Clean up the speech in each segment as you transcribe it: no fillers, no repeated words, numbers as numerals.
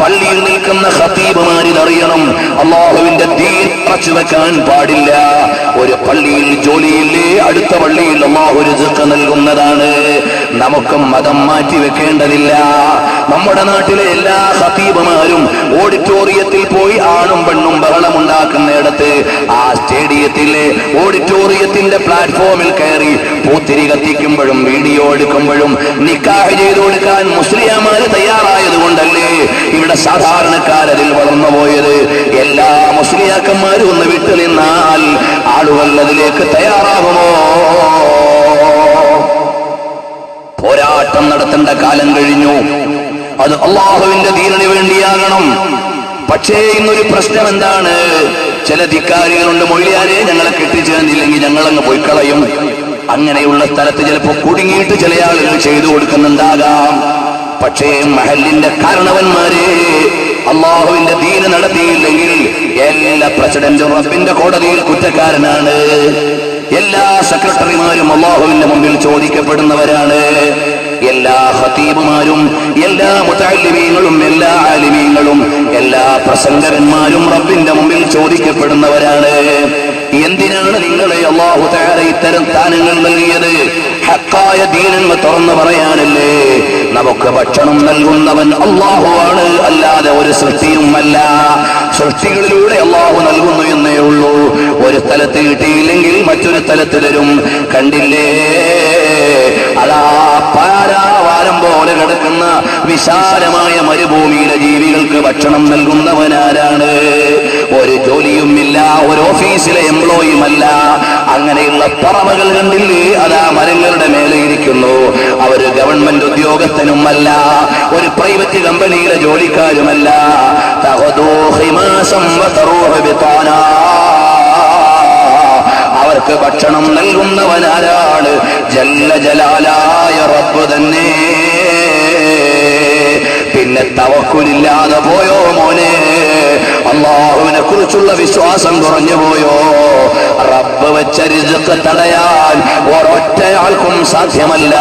പള്ളിയിൽ നിൽക്കുന്ന ഖതീബുമാരിൽ അറിയണം, അല്ലാഹുവിന്റെ ദീൻ മറച്ചു വെക്കാൻ പാടില്ല. ഒരു പള്ളിയിൽ ജോലിയില്ലേ, അടുത്ത പള്ളിയിൽ അല്ലാഹു റിസ്ക് നൽകുന്നതാണ്. നമുക്ക് മതം മാറ്റി വെക്കേണ്ടതില്ല. നമ്മുടെ നാട്ടിലെ എല്ലാ ഖതീബുമാരും ഓഡിറ്റോറിയത്തിൽ പോയി ആണും പെണ്ണും ബഹളമുണ്ടാക്കുന്നിടത്ത് ആ സ്റ്റേഡിയത്തിലെ ഓഡിറ്റോറിയത്തിന്റെ പ്ലാറ്റ്ഫോമിൽ കയറി പൂത്തിരി കത്തിക്കുമ്പോഴും വീഡിയോ എടുക്കുമ്പോഴും നിക്കാഹ് ചെയ്തു കൊടുക്കാൻ മുസ്ലിയാമാര് തയ്യാറായത് കൊണ്ടല്ലേ ഇവിടെ സാധാരണക്കാരതിൽ വളർന്നു പോയത്? എല്ലാ മുസ്ലിയാക്കന്മാരും ഒന്ന് വിട്ടു നിന്നാൽ ആളുകൾ അതിലേക്ക് തയ്യാറാകുമോ? പോരാട്ടം നടത്തേണ്ട കാലം കഴിഞ്ഞു. അത് അല്ലാഹുവിന്റെ ദീനിന് വേണ്ടിയാകണം. പക്ഷേ ഇന്നൊരു പ്രശ്നം എന്താണ്? ചില ധിക്കാരികളുണ്ട്, മൊയ്ലിയാരെ ഞങ്ങളെ കെട്ടിച്ചേർന്നില്ലെങ്കിൽ ഞങ്ങളങ്ങ് പോയി കളയും. അങ്ങനെയുള്ള സ്ഥലത്ത് ചിലപ്പോൾ കുടുങ്ങിയിട്ട് ചില ആളുകൾ ചെയ്തു കൊടുക്കുന്നുണ്ടാകാം. പക്ഷേ മഹല്ലിന്റെ കാരണവന്മാരെ അല്ലാഹുവിന്റെ ദീന് നടത്തിയില്ലെങ്കിൽ എല്ലാ പ്രസിഡന്റും റബ്ബിന്റെ കോടതിയിൽ കുറ്റക്കാരനാണ്. എല്ലാ സെക്രട്ടറിമാരും അല്ലാഹുവിന്റെ മുമ്പിൽ ചോദിക്കപ്പെടുന്നവരാണ്. എല്ലാ ഖതീബുമാരും എല്ലാ മുതഅല്ലിമീങ്ങളും എല്ലാ ആലിമീങ്ങളും എല്ലാ പ്രസംഗകന്മാരും റബ്ബിന്റെ മുമ്പിൽ ചോദിക്കപ്പെടുന്നവരാണ്. എന്തിനാണ് നിങ്ങളെ അല്ലാഹു തആല ഇത്തരം സ്ഥാനങ്ങൾ നൽകിയത്? ഹഖായ ദീനെന്ന് തുറന്നു പറയാനല്ലേ? നമുക്ക് ഭക്ഷണം നൽകുന്നവൻ അല്ലാഹുവാണ്, അല്ലാതെ ഒരു സൃഷ്ടിയുമല്ല. സൃഷ്ടികളിലൂടെ അല്ലാഹു നൽകുന്നു എന്നേ ഉള്ളൂ. ഒരു സ്ഥലത്ത് കിട്ടിയില്ലെങ്കിൽ മറ്റൊരു സ്ഥലത്ത് തരും. കണ്ടില്ലേ, അതാ പാരാവാരം പോലെ കിടക്കുന്ന വിശാലമായ മരുഭൂമിയിലെ ജീവികൾക്ക് ഭക്ഷണം നൽകുന്നവനാരാണ്? ഒരു ജോലിയുമില്ല, ഒരു ഓഫീസിലെ എംപ്ലോയിയുമല്ല. അങ്ങനെയുള്ള പറവകൾ കണ്ടില്ലേ, അതാ മരങ്ങളുടെ മേലെ ഇരിക്കുന്നു. അവര് ഗവൺമെന്റ് ഉദ്യോഗസ്ഥനുമല്ല, ഒരു പ്രൈവറ്റ് കമ്പനിയിലെ ജോലിക്കാരുമല്ല. അവർക്ക് ഭക്ഷണം നൽകുന്നവനാരാണ്? ജല്ല ജലാലായ റബ്ബ് തന്നെ. പിന്നെ തവക്കുലില്ലാതെ പോയോ മോനെ? അല്ലാഹുവിനെ കുറിച്ചുള്ള വിശ്വാസം കുറഞ്ഞു പോയോ? റബ്ബ് വെച്ച റിസ്ക് തടയാൻ ഒരൊറ്റയാൾക്കും സാധ്യമല്ല.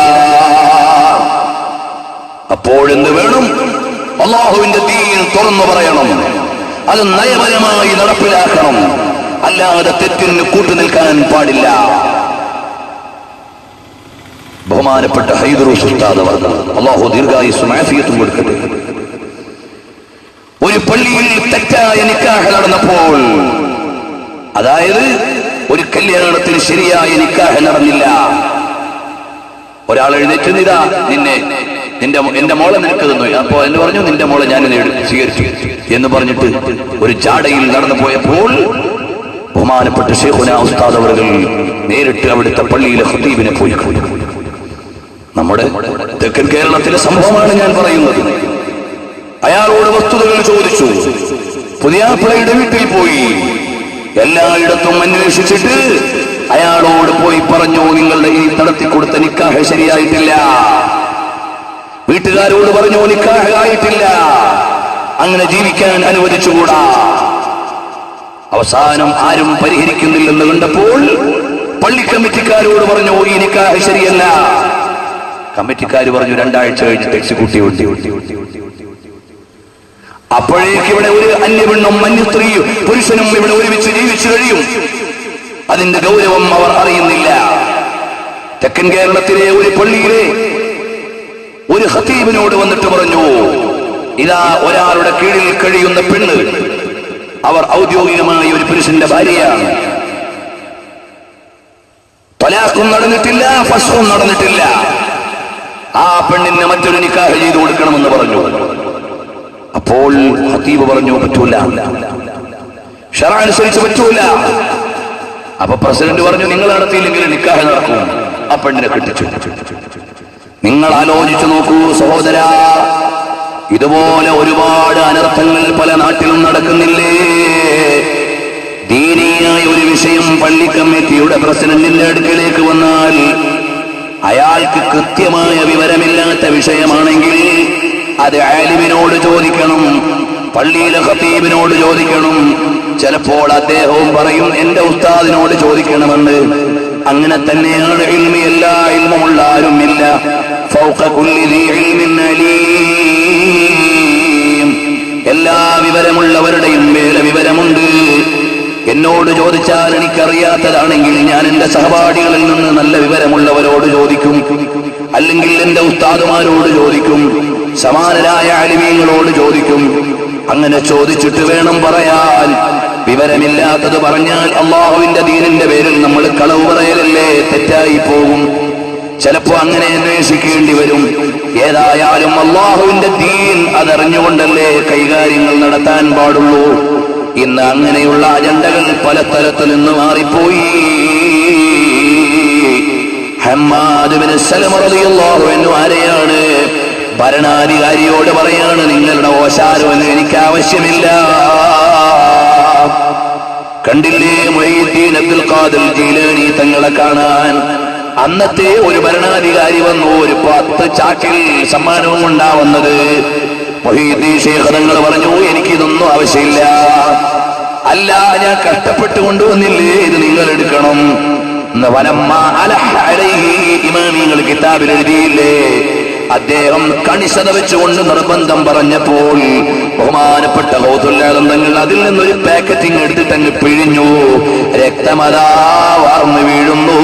അപ്പോഴെന്ത് വേണം? അല്ലാഹുവിന്റെ ദീൻ തുറന്നു പറയണം, അത് നയപരമായി നടപ്പിലാക്കണം. അല്ലാതെ തെറ്റിന് കൂട്ടുനിൽക്കാൻ പാടില്ല. ബഹുമാനപ്പെട്ട ഹൈദറൂസ് ഉസ്താദ് അവർ അല്ലാഹു ദീർഘായുസ്സും ആഫിയത്തും കൊടുക്കട്ടെ, ഒരു പള്ളിയിൽ തെറ്റായ നിക്കാഹ് നടന്നപ്പോൾ, അതായത് ഒരു കല്യാണത്തിന് ശരിയായ നിക്കാഹ് നടന്നില്ല. ഒരാൾ എഴുന്നേറ്റ്, ഇതാ എന്റെ മോളെ നിനക്ക് തന്നു. അപ്പോ എന്ന് പറഞ്ഞു, നിന്റെ മോളെ ഞാൻ സ്വീകരിച്ചു എന്ന് പറഞ്ഞിട്ട് ഒരു ജാടയിൽ നടന്നു പോയപ്പോൾ ബഹുമാനപ്പെട്ട ശൈഖുനാ ഉസ്താദ് അവർ നേരിട്ട് അവിടുത്തെ പള്ളിയിലെ ഖതീബിനെ പോയി. നമ്മുടെ തെക്കൻ കേരളത്തിലെ സംഭവമാണ് ഞാൻ പറയുന്നത്. അയാളോട് വസ്തുതകൾ ചോദിച്ചു. പുതിയാപ്പിളയുടെ വീട്ടിൽ പോയി എല്ലായിടത്തും അന്വേഷിച്ചിട്ട് അയാളോട് പോയി പറഞ്ഞു, നിങ്ങളുടെ ഈ നടത്തിക്കൊടുത്ത നിക്കാഹ് ശരിയായിട്ടില്ല. വീട്ടുകാരോട് പറഞ്ഞു, നിക്കാഹ് ആയിട്ടില്ല, അങ്ങനെ ജീവിക്കാൻ അനുവദിച്ചുകൂടാ. അവസാനം ആരും പരിഹരിക്കുന്നില്ലെന്ന് കണ്ടപ്പോൾ പള്ളി കമ്മിറ്റിക്കാരോട് പറഞ്ഞു, ഈ നിക്കാഹ് ശരിയല്ല. കമ്മിറ്റിക്കാർ പറഞ്ഞു, 2 ആഴ്ച കഴിഞ്ഞിട്ട് എക്സിക്യൂട്ടീവ് അപ്പോഴേക്ക് ഇവിടെ ഒരു അന്യപെണ്ണും അന്യസ്ത്രീയും പുരുഷനും ഇവിടെ ഒരുമിച്ച് ജീവിച്ചു കഴിയും. അതിന്റെ ഗൗരവം അവർ അറിയുന്നില്ല. തെക്കൻ കേരളത്തിലെ ഒരു പള്ളിയിലെ ഒരു ഖതീബിനോട് വന്നിട്ട് പറഞ്ഞു, ഇതാ ഒരാളുടെ കീഴിൽ കഴിയുന്ന പെണ്ണ്, അവർ ഔദ്യോഗികമായി ഒരു പുരുഷന്റെ ഭാര്യയാണ്. തലാഖും നടന്നിട്ടില്ല, ഫസ്ഖും നടന്നിട്ടില്ല. ആ പെണ്ണിന് മറ്റൊരു നിക്കാഹ് ചെയ്തു കൊടുക്കണമെന്ന് പറഞ്ഞു. അപ്പോൾ ഖതീബ് പറഞ്ഞു, പറ്റൂല, ശറഅ അനുസരിച്ച് പറ്റൂല. അപ്പൊ പ്രസിഡന്റ് പറഞ്ഞു, നിങ്ങൾ നടത്തിയില്ലെങ്കിൽ നിക്കാഹ് നടക്കും. ആ പെണ്ണിനെ കെട്ടിച്ചു. നിങ്ങൾ ആലോചിച്ചു നോക്കൂ സഹോദരാ, ഇതുപോലെ ഒരുപാട് അനർത്ഥങ്ങൾ പല നാട്ടിലും നടക്കുന്നില്ലേ? ദീനീയായ ഒരു വിഷയം പള്ളി കമ്മിറ്റിയുടെ പ്രസിഡന്റിന്റെ അടുക്കലേക്ക് വന്നാൽ അയാൾക്ക് കൃത്യമായ വിവരമില്ലാത്ത വിഷയമാണെങ്കിൽ അത് ആലിമിനോട് ചോദിക്കണം, പള്ളിയിലെ ഖതീബിനോട് ചോദിക്കണം. ചിലപ്പോൾ അദ്ദേഹവും പറയും, എന്റെ ഉസ്താദിനോട് ചോദിക്കണമെന്ന്. അങ്ങനെ തന്നെയാണ് ഇൽമി. എല്ലാ ഇൽമുമുള്ള ആരും ഇല്ല. ഫൗഖ കുല്ലി ദീ ഇൽമിൻ അലീം. എല്ലാ വിവരമുള്ളവരുടെയും മേലെ വിവരമുണ്ട്. എന്നോട് ചോദിച്ചാൽ എനിക്കറിയാത്തതാണെങ്കിൽ ഞാൻ എന്റെ സഹപാഠികളിൽ നിന്ന് നല്ല വിവരമുള്ളവരോട് ചോദിക്കും, അല്ലെങ്കിൽ എന്റെ ഉസ്താദുമാരോട് ചോദിക്കും, സമാനരായ അലിമീങ്ങളോട് ചോദിക്കും. അങ്ങനെ ചോദിച്ചിട്ട് വേണം പറയാൻ. വിവരമില്ലാത്തത് പറഞ്ഞാൽ അള്ളാഹുവിന്റെ ദീനിന്റെ പേരിൽ നമ്മൾ കളവ് പറയലല്ലേ, തെറ്റായി പോകും. ചിലപ്പോ അങ്ങനെ അന്വേഷിക്കേണ്ടി വരും. ഏതായാലും അള്ളാഹുവിന്റെ ദീൻ അതറിഞ്ഞുകൊണ്ടല്ലേ കൈകാര്യങ്ങൾ നടത്താൻ പാടുള്ളൂ. ഇന്ന് അങ്ങനെയുള്ള അജണ്ടകൾ പല തരത്തിൽ നിന്ന് മാറിപ്പോയി. ഹമ്മാദ് ബിൻ സലമ റളിയല്ലാഹു അൻഹു ആരെയാണ്? ഭരണാധികാരിയോട് പറയാണ്, നിങ്ങളുടെ ഓശാരമൊന്നും എനിക്ക് ആവശ്യമില്ല. കണ്ടില്ലേ മുഈനുദ്ദീൻ അബ്ദുൽ ഖാദിർ ജീലാനി തങ്ങളെ കാണാൻ അന്നത്തെ ഒരു ഭരണാധികാരി വന്നു, ഒരു 10 ചാക്കിൽ സമ്മാനവും കൊണ്ടാവുന്നത്. മുഈനുദ്ദീൻ ശൈഖ് തങ്ങൾ പറഞ്ഞു, എനിക്കിതൊന്നും ആവശ്യമില്ല. അല്ല, ഞാൻ കഷ്ടപ്പെട്ട് കൊണ്ടുവന്നില്ലേ, ഇത് നിങ്ങൾ എടുക്കണം. ഇമാമിങ്ങൾ കിതാബിൽ എഴുതിയില്ലേ, അദ്ദേഹം കണിശത വെച്ചുകൊണ്ട് നിർബന്ധം പറഞ്ഞപ്പോൾ ബഹുമാനപ്പെട്ട ഗൗസുൽ തങ്ങൾ അതിൽ നിന്നൊരു പാക്കറ്റിംഗ് എടുത്തിട്ട് അങ്ങ് പിഴിഞ്ഞു. രക്തമതാ വാർന്നു വീഴുന്നു.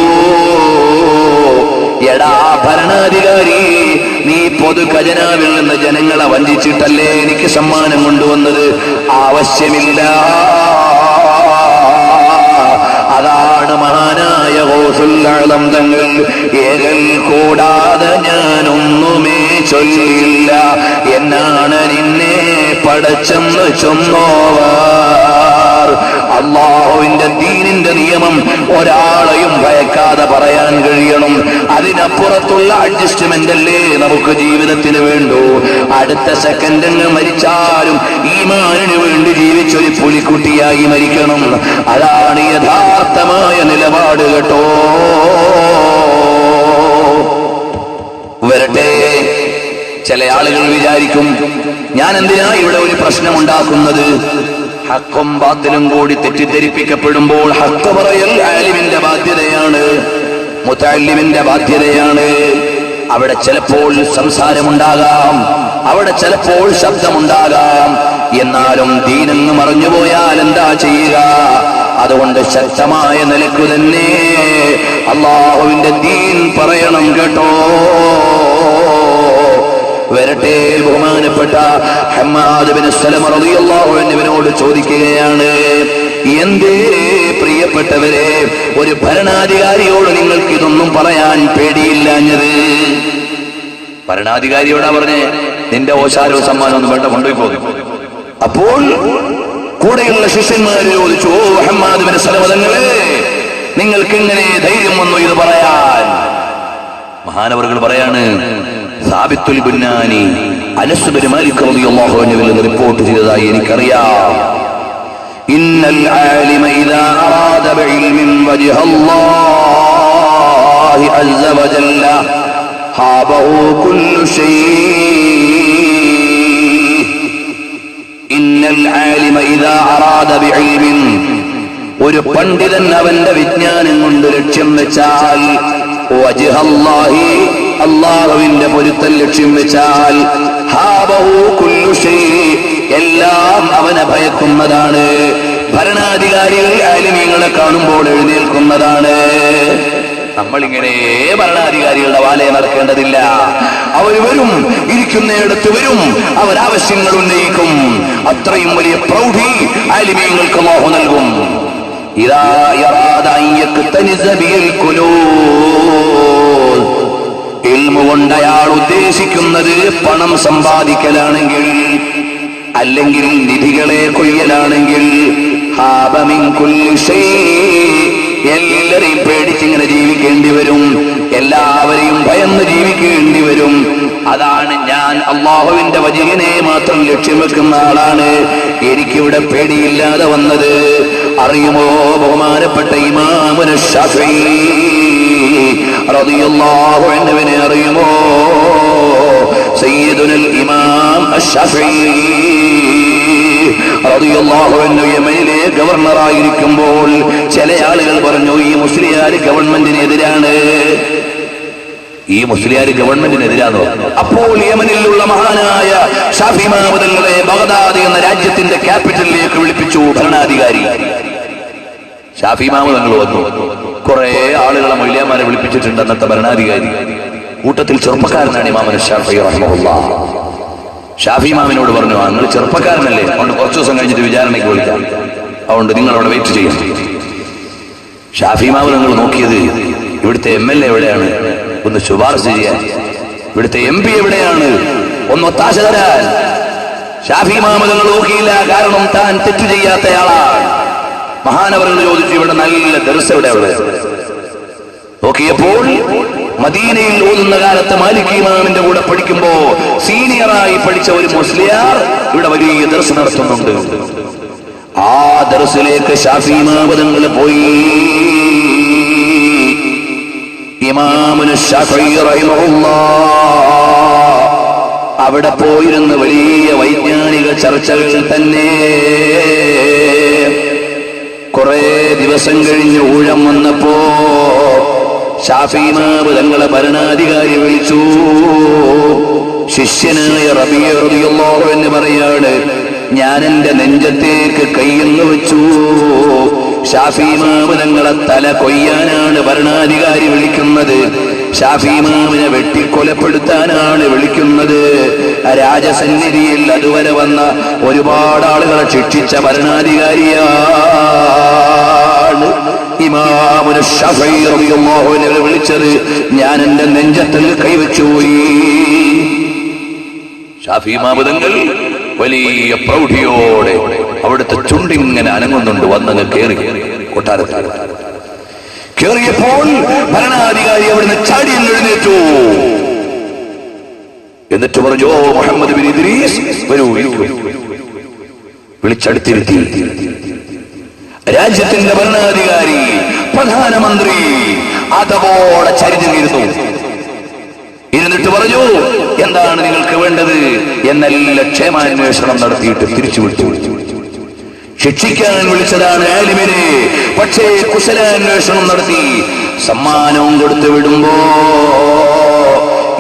എടാ ഭരണാധികാരി, നീ പൊതു ഖജനാവിൽ നിന്ന് ജനങ്ങളെ വഞ്ചിച്ചിട്ടല്ലേ എനിക്ക് സമ്മാനം കൊണ്ടുവന്നത്? ആവശ്യമില്ല. അതാണ് മഹാനായ ഗൗസുൽ ആലം തങ്ങൾ, ഏകൽ കൂടാതെ ഞാനൊന്നുമേ ചൊല്ലില്ല, എന്നാണ് നിന്നെ പടച്ചെന്ന് ചൊന്നോവാർ. അള്ളാഹുവിന്റെ ദീനിന്റെ നിയമം ഒരാളെയും ഭയക്കാതെ പറയാൻ കഴിയണം. അതിനപ്പുറത്തുള്ള അഡ്ജസ്റ്റ്മെന്റ് അല്ലേ നമുക്ക് ജീവിതത്തിന് വേണ്ടൂ. അടുത്ത സെക്കൻഡ് മരിച്ചാലും ഈമാനിന് വേണ്ടി ജീവിച്ചൊരു പുലിക്കുട്ടിയായി മരിക്കണം. അതാണ് യഥാർത്ഥമായ നിലപാട് കേട്ടോ. വരട്ടെ, ചില ആളുകൾ വിചാരിക്കും, ഞാൻ എന്തിനാ ഇവിടെ ഒരു പ്രശ്നം ഉണ്ടാക്കുന്നത്? ഹക്കും ബാത്തിലും കൂടി തെറ്റിദ്ധരിപ്പിക്കപ്പെടുമ്പോൾ ഹക്ക് പറയൽ ആലിമിന്റെ ബാധ്യതയാണ്, മുതഅല്ലിമിന്റെ ബാധ്യതയാണ്. അവിടെ ചിലപ്പോൾ സംസാരമുണ്ടാകാം, അവിടെ ചിലപ്പോൾ ശബ്ദമുണ്ടാകാം. എന്നാലും ദീനെന്ന് മറഞ്ഞുപോയാൽ എന്താ ചെയ്യുക? അതുകൊണ്ട് ശക്തമായ നിലയ്ക്കു തന്നെ അള്ളാഹുവിന്റെ ദീൻ പറയണം കേട്ടോ. വരട്ടെ, ബഹുമാനപ്പെട്ട ഹമ്മാദ് ബിൻ സലമ റളിയല്ലാഹു അൻഹുവിനോട് ചോദിക്കുകയാണ്, എന്തേ പ്രിയപ്പെട്ടവരെ ഒരു ഭരണാധികാരിയോട് നിങ്ങൾക്ക് ഇതൊന്നും പറയാൻ പേടിയില്ലാഞ്ഞത്? ഭരണാധികാരിയോടാ പറഞ്ഞേ, നിന്റെ ഓശാരവും സമ്മാനമൊന്നും വേണ്ട, കൊണ്ടുപോയി പോകും. അപ്പോൾ കൂടെയുള്ള ശിഷ്യന്മാർ ചോദിച്ചു, ഓ ഹമ്മാദ് ബിൻ സലമ തങ്ങളെ, നിങ്ങൾക്ക് എങ്ങനെ ധൈര്യം വന്നു ഇത് പറയാൻ? മഹാനവറുകൾ പറയാണ്, സാബിത്തുൽ ബുന്നാനി അനസ് ബിൻ മാലിക് റളിയല്ലാഹു അൻഹുവിൽ നിന്ന് റിപ്പോർട്ട് ചെയ്തതായി എനിക്കറിയാം. ഇന്നൽ ആലിമ ഇദാ അറാദ ബിഇൽമിൻ വജ്ഹല്ലാഹി അസ്സ വജല്ല ഹാബഹു കുല്ലു ശൈഇ. ഇന്നൽ ആലിമ ഇദാ അറാദ ബിഇൽമിൻ, ഒരു പണ്ഡിതൻ അവന്റെ വിജ്ഞാനം കൊണ്ട് ലക്ഷ്യം വെച്ചാൽ, വജ്ഹല്ലാഹി, അല്ലാഹുവിന്റെ പൊരുത്തം ലക്ഷ്യം വെച്ചാൽ, ഹാബഹു കുല്ലു ശൈഇ, എല്ലാം അവനെ ഭയക്കുന്നതാണ്. ഭരണാധികാരികൾ ആലിമീങ്ങളെ കാണുമ്പോൾ എഴുന്നേൽക്കുന്നതാണ്. നമ്മളിങ്ങനെ ഭരണാധികാരികളുടെ വാലയെ നടക്കേണ്ടതില്ല. അവർ വരും, ഇരിക്കുന്നിടത്ത് വരും, അവരാവശ്യങ്ങൾ ഉന്നയിക്കും. അത്രയും വലിയ പ്രൗഢി ആലിമീങ്ങൾക്ക് അല്ലാഹു നൽകും. ഇദാ യറാദ അൻ യക്തനിസ ബിൽ ഖുലൂസ്, ഇൽമു കൊണ്ട് അയാൾ ഉദ്ദേശിക്കുന്നത് പണം സമ്പാദിക്കലാണെങ്കിൽ, അല്ലെങ്കിൽ നിധികളെ കൊയ്യലാണെങ്കിൽ, ഹാബ മിൻ കുല്ലി ശൈഇ, എല്ലാവരെയും പേടിച്ചിങ്ങനെ ജീവിക്കേണ്ടി വരും, എല്ലാവരെയും ഭയന്ന് ജീവിക്കേണ്ടി വരും. അതാണ് ഞാൻ അള്ളാഹുവിന്റെ വജ്ഹിനെ മാത്രം ലക്ഷ്യം വെക്കുന്ന ആളാണ്, എനിക്കിവിടെ പേടിയില്ലാതെ വന്നത്. അറിയുമോ ബഹുമാനപ്പെട്ട ഇമാമുന ശാഫിഈ റളിയല്ലാഹു അൻഹുവിനെ അറിയുമോ? സയ്യിദുൽ ഇമാം അശ്ശാഫിഈ റളിയല്ലാഹു അൻഹു യമനിലെ ഗവർണറായിരിക്കുമ്പോൾ ചില ആളുകൾ പറഞ്ഞു, ഈ മുസ്ലിയാർ ഗവൺമെന്റിനെതിരാണ്. ഈ മുസ്ലിയാർ ഗവൺമെന്റിനെതിരാന്ന് പറഞ്ഞു. അപ്പോൾ യമനിലുള്ള മഹാനായ ഷാഫി ഇമാം തങ്ങളെ ബഗ്ദാദ് എന്ന രാജ്യത്തിന്റെ ക്യാപിറ്റലിലേക്ക് വിളിപ്പിച്ചു ഭരണാധികാരി. ഷാഫി ഇമാം തങ്ങൾ വന്നു. കുറെ ആളുകളെ മൗലവിമാരെ വിളിപ്പിച്ചിട്ടുണ്ട് അന്നത്തെ ഭരണാധികാരി. കൂട്ടത്തിൽ ചെറുപ്പക്കാരനാണ് ഇമാമുന ഷാഫി റഹിമഹുല്ലാഹ്. ഷാഫി ഇമാമിനോട് പറഞ്ഞു, നിങ്ങൾ ചെറുപ്പക്കാരനല്ലേ, അതുകൊണ്ട് കുറച്ചു ദിവസം കഴിഞ്ഞിട്ട് വിചാരണയ്ക്ക് വിളിക്കാം, അതുകൊണ്ട് നിങ്ങൾ അവിടെ വെയിറ്റ് ചെയ്യും. ഷാഫി ഇമാം നിങ്ങൾ നോക്കിയത് ഇവിടുത്തെ MLA എവിടെയാണ്, ഒന്ന് ശുപാർശ ചെയ്യാൻ. ഇവിടുത്തെ MP എവിടെയാണ്, ഒന്ന് ഒത്താശ തരാൻ. ഷാഫി ഇമാം നിങ്ങൾ നോക്കിയില്ല, കാരണം താൻ തെറ്റു ചെയ്യാത്തയാളാണ്. മഹാനവറുകൾ ചോദിച്ചു, ഇവിടെ നല്ല ദർസ് എവിടെ? നോക്കിയപ്പോൾ മദീനയിൽ ഓതുന്ന കാലത്ത് മാലിക് ഇമാമിന്റെ കൂടെ പഠിക്കുമ്പോ സീനിയറായി പഠിച്ച ഒരു മുസ്ലിയാർ ഇവിടെ വലിയ ദർസ് നടത്തുന്നുണ്ട്. ആ ദർസിലേക്ക് ഷാഫി ഇമാം തങ്ങൾ പോയി. ഇമാമുന ഷാഫി റഹിമഹുല്ലാഹ് അവിടെ പോയിരുന്ന വലിയ വൈജ്ഞാനിക ചർച്ചകൾ തന്നെ. കുറെ ദിവസം കഴിഞ്ഞ് ഊഴം വന്നപ്പോ ഷാഫി ഇമാം തങ്ങളെ ഭരണാധികാരി വിളിച്ചു. ശിഷ്യനായ റബീഅ റളിയല്ലാഹു അൻഹു പറയാണ്, ഞാൻ എന്റെ നെഞ്ചത്തേക്ക് കൈയെന്ന് വെച്ചു. ഷാഫി ഇമാം തങ്ങളെ തല കൊയ്യാനാണ് ഭരണാധികാരി വിളിക്കുന്നത്. ഷാഫി ഇമാമിനെ വെട്ടിക്കൊലപ്പെടുത്താനാണ് വിളിക്കുന്നത്. രാജസന്നിധിയിൽ അതുവരെ വന്ന ഒരുപാട് ആളുകളെ ശിക്ഷിച്ച ഭരണാധികാരിയാണ് ഇമാമുന ഷാഫി റളിയല്ലാഹു അൻഹു വിളിച്ചത്. ഞാൻ എന്റെ നെഞ്ചത്തിൽ കൈവച്ചു പോയി. ഷാഫി ഇമാം തങ്ങൾ വലിയ പ്രൗഢിയോടെ അവിടുത്തെ ചുണ്ടിങ്ങനെ അനങ്ങുന്നുണ്ട്. വന്നങ്ങ് കേറി കൊട്ടാരത്തിൽ കേറിയപ്പോൾ ഭരണാധികാരി അവിടുന്ന് ചാടി എഴുന്നേറ്റു. എന്നിട്ട് പറഞ്ഞു, ഓ മുഹമ്മദ് ബിൻ ഇദ്രീസ്, വരൂ. വിളിച്ചടുത്തിരുത്തി. രാജ്യത്തിന്റെ ഭരണാധികാരി, പ്രധാനമന്ത്രി അതവോടെ ചരിഞ്ഞിരുന്നു. ഇരുന്നിട്ട് പറഞ്ഞു, എന്താണ് നിങ്ങൾക്ക് വേണ്ടത് എന്നെല്ലാം ക്ഷേമാന്വേഷണം നടത്തിയിട്ട് തിരിച്ചുവിട്ടു. ശിക്ഷിക്കാൻ വിളിച്ചതാണ് ആലിമിനെ, പക്ഷേ കുശലാന്വേഷണം നടത്തി സമ്മാനവും കൊടുത്തു വിടുമ്പോ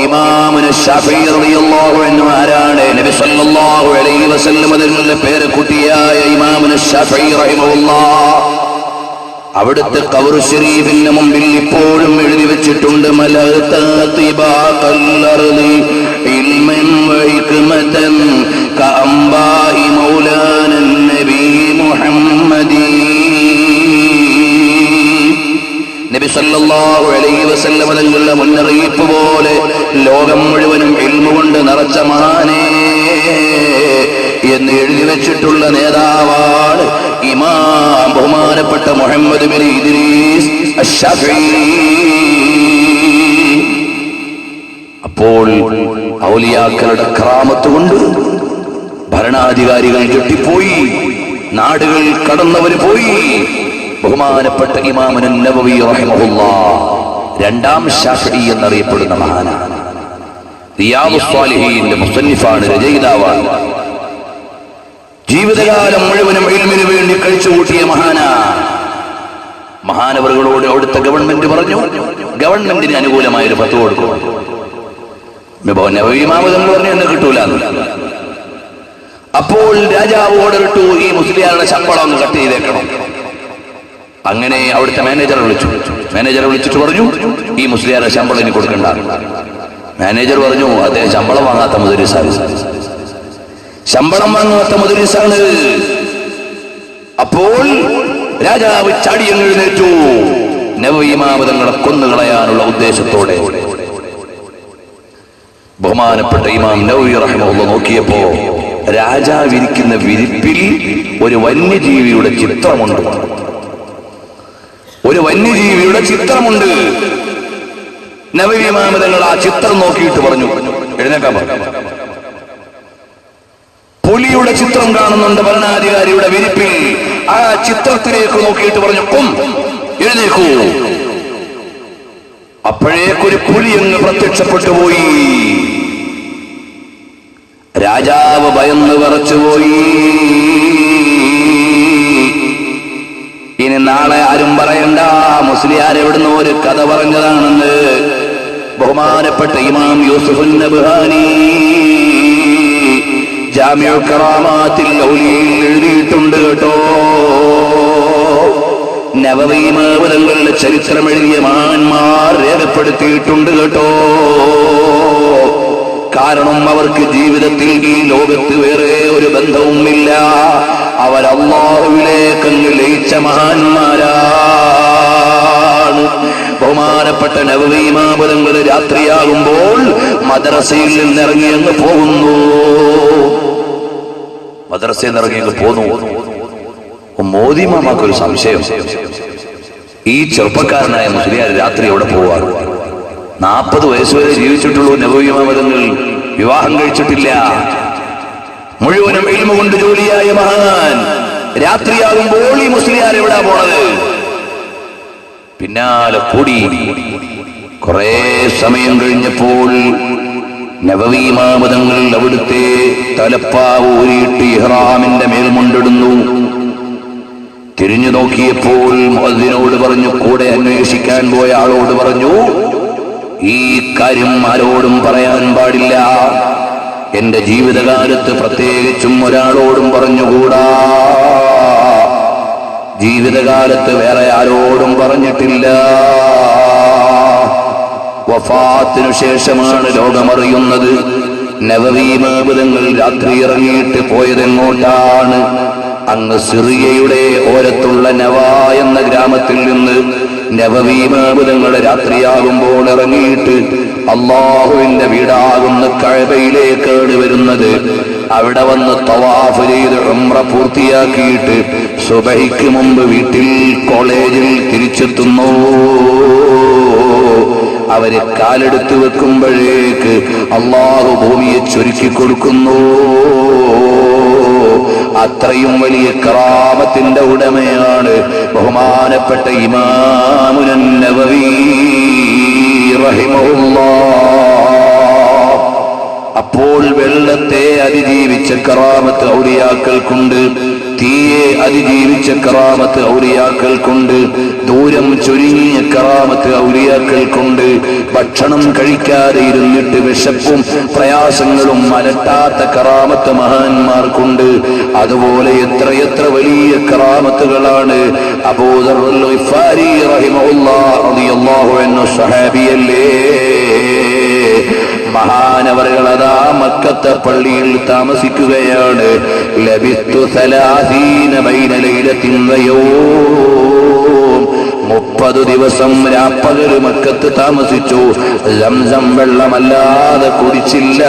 ഇമാമുന ഷാഫി റളിയല്ലാഹു അൻഹു ആരാണ്? നബി സല്ലല്ലാഹു അലൈഹി വസല്ലം തങ്ങളുടെ പേരക്കുട്ടിയായ ഇമാമുന ഷാഫി റഹിമഹുല്ലാഹ്. അവിടുത്തെ ഖബർ ശരീഫിന്റെ മുമ്പിൽ ഇപ്പോഴും എഴുതി വെച്ചിട്ടുണ്ട്, നബി സല്ലല്ലാഹു അലൈഹി വസല്ലം തങ്ങളുടെ മുന്നറിയിപ്പ് പോലെ ലോകം മുഴുവനും ഇൽമു കൊണ്ട് നിറച്ച മഹാനേ എന്ന് എഴുതി വെച്ചിട്ടുള്ള നേതാവാണ് ഇമാം ബഹുമാനപ്പെട്ട മുഹമ്മദ് ബിൻ ഇദ്രീസ് അശ്ശഫഈ. അപ്പോൾ ഔലിയാക്കളുടെ കറാമത്ത് കൊണ്ട് ഭരണാധികാരികൾ ഞെട്ടിപ്പോയി, നാടുകൾ കടന്നവർ പോയി. ബഹുമാനപ്പെട്ട ഇമാമുൻ നബവി റഹിമഹുല്ലാഹ് രണ്ടാം ശാഫിഈ എന്നറിയപ്പെടുന്ന മഹാനാണ്. റിയാദുസ് സ്വാലിഹീന്റെ മുസന്നിഫാണ്, രചയിതാവാണ്. ജീവിതകാലം മുഴുവനും ഇൽമിനു വേണ്ടി കഴിച്ചുകൂട്ടിയ മഹാനവറുകളോട് അവിടുത്തെ ഗവൺമെന്റ് പറഞ്ഞു, ഗവൺമെന്റിന് അനുകൂലമായൊരു ഫത്വ കൊടുക്കും. നബവി ഇമാം തങ്ങൾ പറഞ്ഞു, എന്നെ കിട്ടൂല. അപ്പോൾ രാജാവ് ഓർഡർ ഇട്ടു, ഈ മുസ്ലിയാരുടെ ശമ്പളം ഒന്ന് കട്ട് ചെയ്തേക്കണം. അങ്ങനെ അവിടുത്തെ മാനേജറെ വിളിച്ചിട്ട് പറഞ്ഞു, ഈ മുസ്ലിയാരുടെ ശമ്പളം ഇനി കൊടുക്കണ്ട. മാനേജർ പറഞ്ഞു, അദ്ദേഹം ശമ്പളം വാങ്ങാത്ത മുദരിസാണ്. അപ്പോൾ രാജാവ് ചാടിയങ്ങ് എഴുന്നേറ്റു, നബവി ഇമാം തങ്ങളെ കൊന്നുകളയാനുള്ള ഉദ്ദേശത്തോടെ. ബഹുമാനപ്പെട്ട ഇമാം നബവി റഹിമഹുല്ലാഹ് നോക്കിയപ്പോ രാജാവിരിക്കുന്ന വിരിപ്പിൽ ഒരു വന്യജീവിയുടെ ചിത്രമുണ്ട്. നബവി ഇമാം തങ്ങൾ ആ ചിത്രം നോക്കിയിട്ട് പറഞ്ഞു, എഴുന്നേക്കാൻ പറഞ്ഞു. പുലിയുടെ ചിത്രം കാണുന്നുണ്ട് ഭരണാധികാരിയുടെ വിരിപ്പിൽ. ആ ചിത്രത്തിലേക്ക് നോക്കിയിട്ട് പറഞ്ഞു, എഴുന്നേക്കൂ. അപ്പോഴേക്കൊരു പുലി അങ്ങ് പ്രത്യക്ഷപ്പെട്ടു പോയി. രാജാവ് ഭയന്ന് വിറച്ചുപോയി. ഇനി നാളെ ആരും പറയണ്ട മുസ്ലിയാർ എവിടുന്ന് ഒരു കഥ പറഞ്ഞതാണെന്ന്. ബഹുമാനപ്പെട്ട ഇമാം യൂസുഫ് നബ്ഹാനി ജാമിഉൽ കറാമാത്തിൽ ഔലിയയിൽ എഴുതിയിട്ടുണ്ട് കേട്ടോ. നബവി മാവതങ്ങളുടെ ചരിത്രം എഴുതിയ മഹാന്മാർ രേഖപ്പെടുത്തിയിട്ടുണ്ട് കേട്ടോ. കാരണം അവർക്ക് ജീവിതത്തിൽ ഈ ലോകത്ത് വേറെ ഒരു ബന്ധവുമില്ല. അവർ അല്ലാഹുവിലേക്ക് ലയിച്ച മഹാന്മാരാണ്. ബഹുമാനപ്പെട്ട നബവി മാവതങ്ങൾ രാത്രിയാകുമ്പോൾ മദ്രസയിൽ നിന്നിറങ്ങി അങ്ങ് പോകുന്നു. മദ്രസയിൽ നിന്നിറങ്ങി അങ്ങ് പോന്നു. മോദിമാമാക്കൊരു സംശയം, ഈ ചെറുപ്പക്കാരനായ മുസ്ലിയാർ രാത്രി എവിടെ പോവാറ്? 40 വയസ്സുവരെ ജീവിച്ചിട്ടുള്ളൂ നബവി ഇമാമതങ്ങൾ, വിവാഹം കഴിച്ചിട്ടില്ല, മുഴുവനും ഇൽമ കൊണ്ട് ജോലിയായ മഹാൻ. രാത്രിയാകുമ്പോൾ ഈ മുസ്ലിയാർ എവിടാ പോണത്? പിന്നാലെ കൂടി. കുറെ സമയം കഴിഞ്ഞപ്പോൾ നബവി ഇമാമതങ്ങൾ അവിടുത്തെ തലപ്പാവ് ഊരിയിട്ട് ഇഹ്റാമിന്റെ മേൽ മുണ്ടിടുന്നു. തിരിഞ്ഞു നോക്കിയപ്പോൾ മുഅദ്ദിനോട് പറഞ്ഞു, കൂടെ അന്വേഷിക്കാൻ പോയ ആളോട് പറഞ്ഞു, ഈ കാര്യം ആരോടും പറയാൻ പാടില്ല. എന്റെ ജീവിതകാലത്ത് പ്രത്യേകിച്ചും ഒരാളോടും പറഞ്ഞുകൂടാ. ജീവിതകാലത്ത് വേറെ ആരോടും പറഞ്ഞിട്ടില്ല. വഫാത്തിനു ശേഷമാണ് ലോകമറിയുന്നത്. നബവി ഇമാമതങ്ങൾ രാത്രി ഇറങ്ങിയിട്ട് പോയതെങ്ങോട്ടാണ്? അങ്ങ് സിറിയയുടെ ഓരത്തുള്ള നവ എന്ന ഗ്രാമത്തിൽ നിന്ന് നബവി ഇമാമതങ്ങൾ രാത്രിയാകുമ്പോൾ ഇറങ്ങിയിട്ട് അല്ലാഹുവിന്റെ വീടാകുന്ന കഅബയിലേക്കാണ് വരുന്നത്. അവിടെ വന്ന് തവാഫ് ചെയ്ത് ഉംറ പൂർത്തിയാക്കിയിട്ട് സുബഹിക്ക് മുമ്പ് വീട്ടിൽ കോളേജിൽ തിരിച്ചെത്തുന്നു. അവര് കാലെടുത്ത് വെക്കുമ്പോഴേക്ക് അല്ലാഹു ഭൂമിയെ ചുരുക്കി കൊടുക്കുന്നു. അത്രയും വലിയ കറാമത്തിന്റെ ഉടമയാണ് ബഹുമാനപ്പെട്ട ഇമാമുൻ നബവി റഹിമഹുല്ലാഹ്. അപ്പോൾ വെള്ളത്തെ അതിജീവിച്ച കറാമത്ത് ഔലിയാക്കൾക്കുണ്ട്, തീയെ അതിജീവിച്ച കറാമത്ത് ഔലിയാക്കൾക്കുണ്ട്, ദൂരം ചുരുങ്ങിയ കറാമത്ത് ഔലിയാക്കൾക്കുണ്ട്, ഭക്ഷണം കഴിക്കാതെ ഇരുന്നിട്ട് വിശപ്പും പ്രയാസങ്ങളും അലട്ടാത്ത കറാമത്ത് മഹാന്മാർക്കുണ്ട്. അതുപോലെ എത്രയെത്ര വലിയ കറാമത്തുകളാണ്. അബൂദർ ഗിഫാരി റഹിമഹുല്ലാഹ് റളിയല്ലാഹു അൻഹു സ്വഹാബിയല്ലേ, മഹാനവറുകൾ അതാ മക്കത്തെ പള്ളിയിൽ താമസിക്കുകയാണ്. ലബിത്തു 30 ബൈന ലൈലത്തിൻ വയൗം, 30 ദിവസം രാപ്പകൽ മക്കത്ത് താമസിച്ചു. സംസം വെള്ളമല്ലാതെ കുടിച്ചില്ല.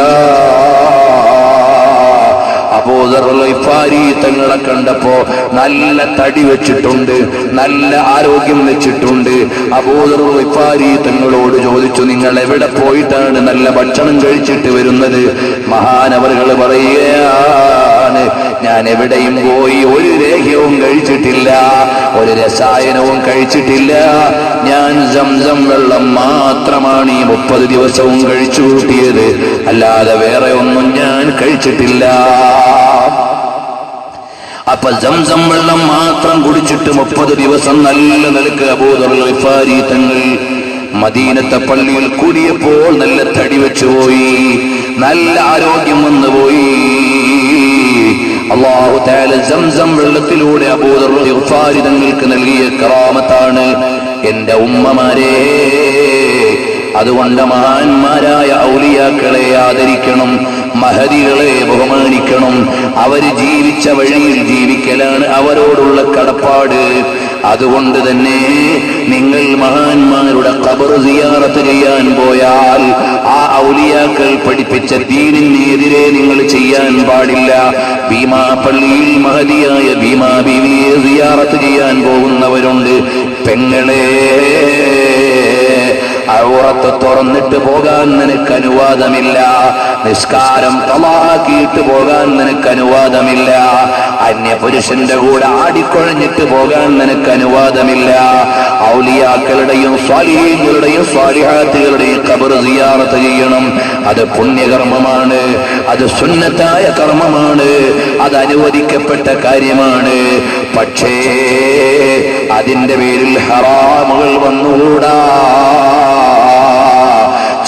അബൂദർ ഗിഫാരി തങ്ങളെ കണ്ടപ്പോ നല്ല തടി വെച്ചിട്ടുണ്ട്, നല്ല ആരോഗ്യം വെച്ചിട്ടുണ്ട്. അബൂദർ ഗിഫാരി തങ്ങളോട് ചോദിച്ചു, നിങ്ങൾ എവിടെ പോയിട്ടാണ് നല്ല ഭക്ഷണം കഴിച്ചിട്ട് വരുന്നത്? മഹാനവറുകൾ പറയുകയാണ്, ഞാൻ എവിടെയും പോയി ഒരു ലേഹ്യവും കഴിച്ചിട്ടില്ല, ഒരു രസായനവും കഴിച്ചിട്ടില്ല. ഞാൻ സംസം വെള്ളം മാത്രമാണ് ഈ 30 ദിവസവും കഴിച്ചു കൂട്ടിയത്, അല്ലാതെ വേറെ ഒന്നും ഞാൻ കഴിച്ചിട്ടില്ല. അപ്പൊ സംസം വെള്ളം മാത്രം കുടിച്ചിട്ട് 30 ദിവസം നല്ല നിലക്ക് അബൂദർ ഗിഫാരി തങ്ങൾ മദീനത്തെ പള്ളിയിൽ കൂടിയപ്പോൾ നല്ല തടി വെച്ചുപോയി, നല്ല ആരോഗ്യം വന്നുപോയി. അല്ലാഹു തആല സംസം വെള്ളത്തിലൂടെ അബൂദർ ഗിഫാരി തങ്ങൾക്ക് നൽകിയ കറാമത്താണ്. എന്റെ ഉമ്മമാരെ, അതുകൊണ്ട് മഹാന്മാരായ ഔലിയാക്കളെ ആദരിക്കണം, മഹദികളെ ബഹുമാനിക്കണം. അവര് ജീവിച്ച വഴിയിൽ ജീവിക്കലാണ് അവരോടുള്ള കടപ്പാട്. അതുകൊണ്ട് തന്നെ നിങ്ങൾ മഹാന്മാരുടെ ഖബർ സിയാറത്ത് ചെയ്യാൻ പോയാൽ ആ ഔലിയാക്കൾ പഠിപ്പിച്ച ദീനിനെതിരെ നിങ്ങൾ ചെയ്യാൻ പാടില്ല. ഭീമാ പള്ളിയിൽ മഹദിയായ ഭീമാ ബീവിയെ സിയാറത്ത് ചെയ്യാൻ പോകുന്നവരുണ്ട്. പെങ്ങളെ, ഔറത്ത് തുറന്നിട്ട് പോകാൻ നിനക്ക് അനുവാദമില്ല. നിസ്കാരം തലാഖിയിട്ട് പോകാൻ നിനക്ക് അനുവാദമില്ല. അന്യപുരുഷന്റെ കൂടെ ആടിക്കൊഴഞ്ഞിട്ട് പോകാൻ നിനക്ക് അനുവാദമില്ല. ഔലിയാക്കളുടെയും സ്വാലിഹീങ്ങളുടെയും സ്വാലിഹാത്തുകളുടെയും ഖബർ സിയാറത്ത് ചെയ്യണം. അത് പുണ്യകർമ്മമാണ്, അത് സുന്നത്തായ കർമ്മമാണ്, അത് അനുവദിക്കപ്പെട്ട കാര്യമാണ്. പക്ഷേ അതിന്റെ പേരിൽ ഹറാമുകൾ വന്നുകൂടാ.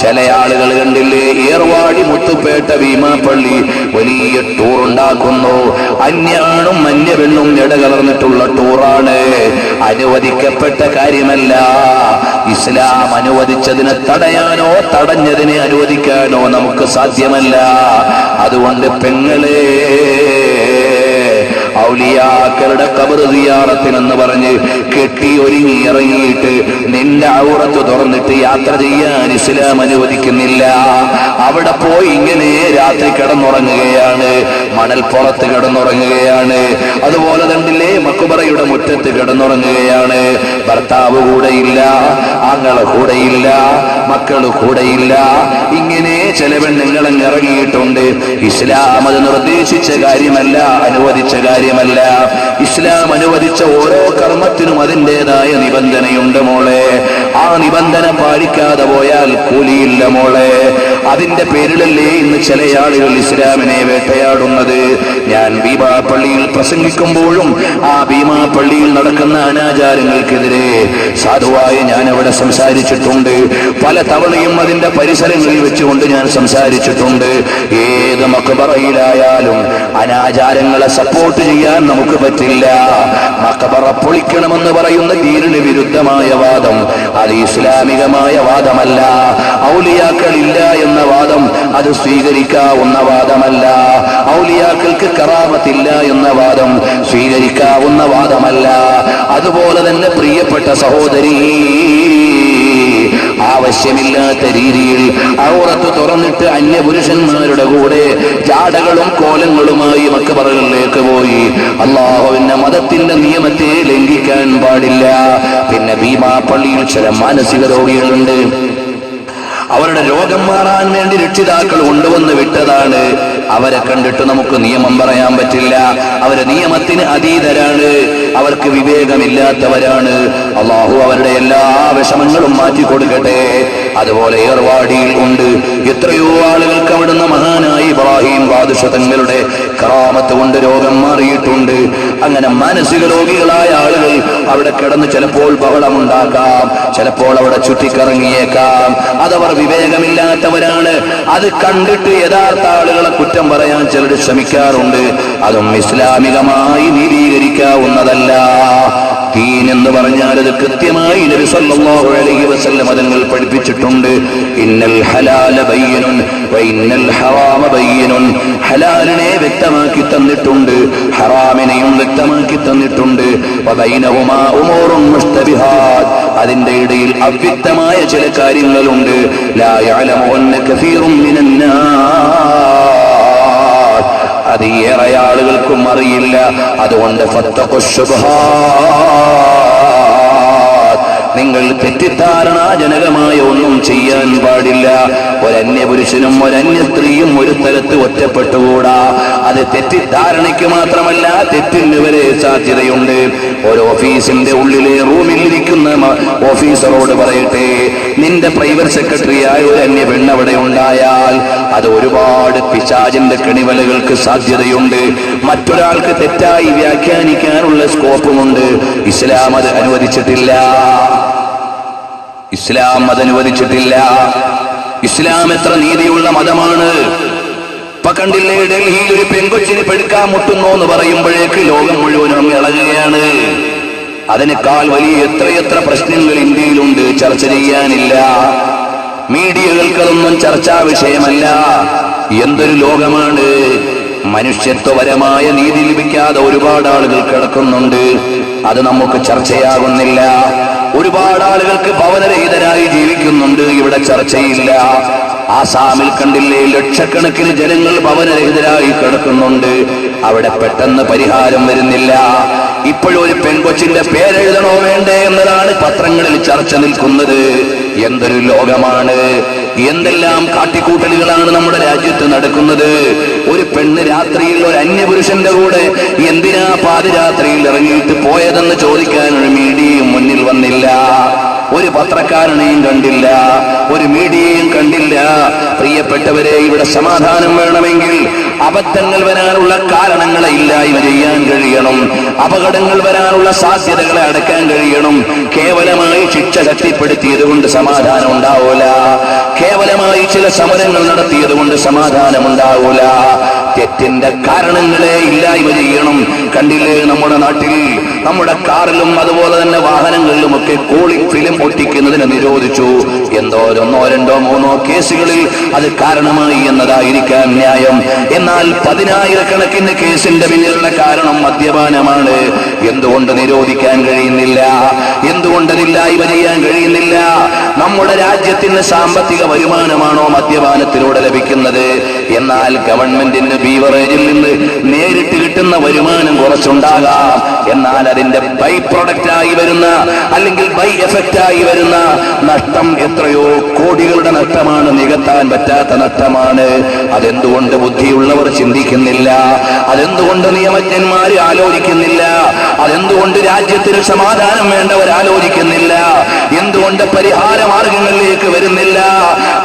ചില ആളുകൾ കണ്ടില്ലേ, ഏർവാടി മുത്തുപേട്ട ഭീമാപ്പള്ളി വലിയ ടൂർ ഉണ്ടാക്കുന്നു. അന്യാണും അന്യപെണ്ണും ഇടകലർന്നിട്ടുള്ള ടൂറാണ്. അനുവദിക്കപ്പെട്ട കാര്യമല്ല. ഇസ്ലാം അനുവദിച്ചതിനെ തടയാനോ തടഞ്ഞതിനെ അനുവദിക്കാനോ നമുക്ക് സാധ്യമല്ല. അതുകൊണ്ട് പെങ്ങളെ, ഔലിയാക്കളുടെ ഖബർ സിയാറത്തിനെന്ന് പറഞ്ഞ് കെട്ടി ഒരുങ്ങി ഇറങ്ങിയിട്ട് നിന്റെ ഔറത്ത് തുറന്നിട്ട് യാത്ര ചെയ്യാൻ ഇസ്ലാം അനുവദിക്കുന്നില്ല. അവിടെ പോയി ഇങ്ങനെ രാത്രി കിടന്നുറങ്ങുകയാണ്, മണൽപ്പുറത്ത് കിടന്നുറങ്ങുകയാണ്. അതുപോലെ തന്നില്ലേ, മക്ബറയുടെ മുറ്റത്ത് കിടന്നുറങ്ങുകയാണ്. ഭർത്താവ് കൂടെയില്ല, ആങ്ങളെ കൂടെയില്ല, മക്കള് കൂടെയില്ല. ഇങ്ങനെ ചില പെണ്ണുങ്ങളും ഇറങ്ങിയിട്ടുണ്ട്. ഇസ്ലാം അത് നിർദ്ദേശിച്ച കാര്യമല്ല, അനുവദിച്ച കാര്യമല്ല. ഇസ്ലാം അനുവദിച്ച ഓരോ കർമ്മത്തിനും അതിൻ്റെതായ നിബന്ധനയുണ്ട് മോളെ. ആ നിബന്ധന പാലിക്കാതെ പോയാൽ കൂലിയില്ല മോളെ. അതിന്റെ പേരിലല്ലേ ഇന്ന് ചില ആളുകൾ ഇസ്ലാമിനെ വേട്ടയാടുന്നത്. ഞാൻ ഭീമാപ്പള്ളിയിൽ പ്രസംഗിക്കുമ്പോഴും ആ ഭീമാപ്പള്ളിയിൽ നടക്കുന്ന അനാചാരങ്ങൾക്കെതിരെ സാധുവായി ഞാൻ അവിടെ സംസാരിച്ചിട്ടുണ്ട്. പല തവണയും അതിന്റെ പരിസരങ്ങളിൽ വെച്ചുകൊണ്ട് ഞാൻ സംസാരിച്ചിട്ടുണ്ട്. ഏത് മക്ബറയിലായാലും അനാചാരങ്ങളെ സപ്പോർട്ട് ചെയ്യാൻ നമുക്ക് പറ്റില്ല. മക്ബറ പൊളിക്കണമെന്ന് പറയുന്ന ദീനിന് വിരുദ്ധമായ വാദം അത് ഇസ്ലാമികമായ വാദമല്ല. ഔലിയാക്കളില്ല എന്ന വാദം അത് സ്വീകരിക്കാവുന്ന വാദമല്ല. ഔലിയാക്കൾക്ക് കറാമത്തില്ല എന്ന വാദം സ്വീകരിക്കാവുന്ന വാദമല്ല. അതുപോലെ തന്നെ പ്രിയപ്പെട്ട സഹോദരി, ആവശ്യമില്ലാത്ത രീതിയിൽ ഔറത്ത് തുറന്നിട്ട് അന്യപുരുഷന്മാരുടെ കൂടെ ജാടകളും കോലങ്ങളുമായി മക്ബറകളിലേക്ക് പോയി അല്ലാഹുവിന്റെ മതത്തിന്റെ നിയമത്തെ ലംഘിക്കാൻ പാടില്ല. പിന്നെ ഭീമാപ്പള്ളിയിൽ ചില മാനസിക രോഗികളുണ്ട്. അവരുടെ രോഗം മാറാൻ വേണ്ടി രക്ഷിതാക്കൾ കൊണ്ടുവന്ന് വിട്ടതാണ്. അവരെ കണ്ടിട്ട് നമുക്ക് നിയമം പറയാൻ പറ്റില്ല. അവര് നിയമത്തിന് അതീതരാണ്, അവർക്ക് വിവേകമില്ലാത്തവരാണ്. അള്ളാഹു അവരുടെ എല്ലാ വിഷമങ്ങളും മാറ്റിക്കൊടുക്കട്ടെ. അതുപോലെ ഏർവാടിയിൽ ഉണ്ട് എത്രയോ ആളുകൾക്ക് അവിടുന്ന് മഹാനായി ഇബ്രാഹിം ബാദുഷ തങ്ങളുടെ കറാമത്ത് കൊണ്ട് രോഗം മാറിയിട്ടുണ്ട്. അങ്ങനെ മാനസിക രോഗികളായ ആളുകൾ അവിടെ കിടന്ന് ചിലപ്പോൾ ബഹളമുണ്ടാക്കാം, ചിലപ്പോൾ അവിടെ ചുറ്റിക്കറങ്ങിയേക്കാം. അതവർ വിവേകമില്ലാത്തവരാണ്. അത് കണ്ടിട്ട് യഥാർത്ഥ ആളുകളെ കുറ്റം പറയാൻ ചിലർ ശ്രമിക്കാറുണ്ട്. അതും ഇസ്ലാമികമായി നീതീകരിക്കാവുന്നതല്ല. ദീൻ എന്ന് പറഞ്ഞാൽ അത് കൃത്യമായി നബി സല്ലല്ലാഹു അലൈഹി വസല്ലം തങ്ങൾ പഠിപ്പിച്ചിട്ടുണ്ട്. ഇന്നൽ ഹലാല ബയ്യിനുൻ വ ഇന്നൽ ഹറാമ ബയ്യിനുൻ. ഹലാലിനെ വ്യക്തമാക്കി തന്നിട്ടുണ്ട്, ഹറാമിനെയും വ്യക്തമാക്കി തന്നിട്ടുണ്ട്. വ ബൈനഹുമാ ഉമൂറുൻ മുസ്തബിഹാത്ത്. അതിന്റെ ഇടയിൽ അവ്യക്തമായ ചില കാര്യങ്ങളുണ്ട്. ലാ യഅലമുന്ന കസീറുൻ മിനന്നാസ്. അത് ഏറെ ആളുകൾക്കും അറിയില്ല. അതുകൊണ്ട് നിങ്ങൾ തെറ്റിദ്ധാരണാജനകമായ ഒന്നും ചെയ്യാൻ പാടില്ല. ഒരന്യപുരുഷനും ഒരന്യ സ്ത്രീയും ഒരു സ്ഥലത്ത് ഒറ്റപ്പെട്ടുകൂടാ. അത് തെറ്റിദ്ധാരണയ്ക്ക് മാത്രമല്ല, തെറ്റിന് വരെ സാധ്യതയുണ്ട്. ഒരു ഓഫീസിന്റെ ഉള്ളിലെ റൂമിൽ ഇരിക്കുന്ന ഓഫീസറോട് പറയട്ടെ, നിന്റെ പ്രൈവറ്റ് സെക്രട്ടറിയായ ഒരു അന്യ പെണ്ണവിടെ ഉണ്ടായാൽ അത് ഒരുപാട് പിശാചിന്റെ കെണിവലകൾക്ക് സാധ്യതയുണ്ട്. മറ്റൊരാൾക്ക് തെറ്റായി വ്യാഖ്യാനിക്കാനുള്ള സ്കോപ്പുമുണ്ട്. ഇസ്ലാം അത് അനുവദിച്ചിട്ടില്ല. ഇസ്ലാം അതനുവദിച്ചിട്ടില്ല. ഇസ്ലാം എത്ര നീതിയുള്ള മതമാണ്. ഇപ്പൊ കണ്ടില്ലേ, ഡൽഹിയിൽ ഒരു പെൺകൊച്ചിന് പെടുക്കാൻ മുട്ടുന്നു എന്ന് പറയുമ്പോഴേക്ക് ലോകം മുഴുവനും ഇളകുകയാണ്. അതിനേക്കാൾ വലിയ എത്രയെത്ര പ്രശ്നങ്ങൾ ഇന്ത്യയിലുണ്ട്, ചർച്ച ചെയ്യാനില്ല. മീഡിയകൾക്കതൊന്നും ചർച്ചാ വിഷയമല്ല. എന്തൊരു ലോകമാണ്. മനുഷ്യത്വപരമായ നീതി ലഭിക്കാതെ ഒരുപാട് ആളുകൾ കിടക്കുന്നുണ്ട്. അത് നമുക്ക് ചർച്ചയാകുന്നില്ല. ഒരുപാട് ആളുകൾക്ക് ഭവനരഹിതരായി ജീവിക്കുന്നുണ്ട്. ഇവിടെ ചർച്ചയില്ല. ആസാമിൽ കണ്ടില്ലേ, ലക്ഷക്കണക്കിന് ജനങ്ങൾ ഭവനരഹിതരായി കിടക്കുന്നുണ്ട്. അവിടെ പെട്ടെന്ന് പരിഹാരം വരുന്നില്ല. ഇപ്പോഴൊരു പെൺകൊച്ചിന്റെ പേരെഴുതണോ വേണ്ടേ എന്നതാണ് പത്രങ്ങളിൽ ചർച്ച നിൽക്കുന്നത്. എന്തൊരു ലോകമാണ്. എന്തെല്ലാം കാട്ടിക്കൂട്ടലുകളാണ് നമ്മുടെ രാജ്യത്ത് നടക്കുന്നത്. ഒരു പെണ്ണ് രാത്രിയിൽ ഒരു അന്യപുരുഷന്റെ കൂടെ എന്തിനാ പാതിരാത്രിയിൽ ഇറങ്ങിയിട്ട് പോയതെന്ന് ചോദിക്കാൻ ഒരു മീഡിയയും മുന്നിൽ വന്നില്ല. ഒരു പത്രക്കാരനെയും കണ്ടില്ല, ഒരു മീഡിയയും കണ്ടില്ല. പ്രിയപ്പെട്ടവരെ, ഇവിടെ സമാധാനം വേണമെങ്കിൽ അബദ്ധങ്ങൾ വരാനുള്ള കാരണങ്ങളെ ഇല്ലായ്മ ചെയ്യാൻ കഴിയണം, അപകടങ്ങൾ വരാനുള്ള സാധ്യതകളെ അടക്കാൻ കഴിയണം. കേവലമായി ശിക്ഷ ശക്തിപ്പെടുത്തിയത് കൊണ്ട് സമാധാനം ഉണ്ടാവൂല, കേവലമായി ചില സമരങ്ങൾ നടത്തിയത് കൊണ്ട് സമാധാനം ഉണ്ടാവൂല. തെറ്റിന്റെ കാരണങ്ങളെ ഇല്ലായ്മ ചെയ്യണം. കണ്ടില്ലേ, നമ്മുടെ നാട്ടിൽ നമ്മുടെ കാറിലും അതുപോലെ തന്നെ വാഹനങ്ങളിലുമൊക്കെ കൂളിംഗ് ഫിലിം ഒട്ടിക്കുന്നതിന് നിരോധിച്ചു. എന്തോ 1, 2, 3 കേസുകളിൽ അത് കാരണമായി എന്നതായിരിക്കാം ന്യായം. എന്നാൽ 10,000-കണക്കിന് കേസിന്റെ പിന്നിലുള്ള കാരണം മദ്യപാനമാണ്. എന്തുകൊണ്ട് നിരോധിക്കാൻ കഴിയുന്നില്ല? എന്തുകൊണ്ടതില്ലായ്മ ചെയ്യാൻ കഴിയുന്നില്ല? നമ്മുടെ രാജ്യത്തിന് സാമ്പത്തിക വരുമാനമാണോ മദ്യപാനത്തിലൂടെ ലഭിക്കുന്നത്? എന്നാൽ ഗവൺമെന്റിന് ബീവറേജിൽ നിന്ന് നേരിട്ട് കിട്ടുന്ന വരുമാനം കുറച്ചുണ്ടാകാം. എന്നാൽ അതിന്റെ ബൈ പ്രൊഡക്റ്റായി വരുന്ന അല്ലെങ്കിൽ ബൈ എഫക്റ്റായി വരുന്ന നഷ്ടം എത്രയോ കോടികളുടെ നഷ്ടമാണ്, നികത്താൻ പറ്റാത്ത നഷ്ടമാണ്. അതെന്തുകൊണ്ട് ബുദ്ധിയുള്ളവർ ചിന്തിക്കുന്നില്ല? അതെന്തുകൊണ്ട് നിയമജ്ഞന്മാർ ആലോചിക്കുന്നില്ല? അതെന്തുകൊണ്ട് രാജ്യത്തിന് സമാധാനം വേണ്ടവർ ആലോചിക്കുന്നില്ല? എന്തുകൊണ്ട് പരിഹാര മാർഗങ്ങളിലേക്ക് വരുന്നില്ല?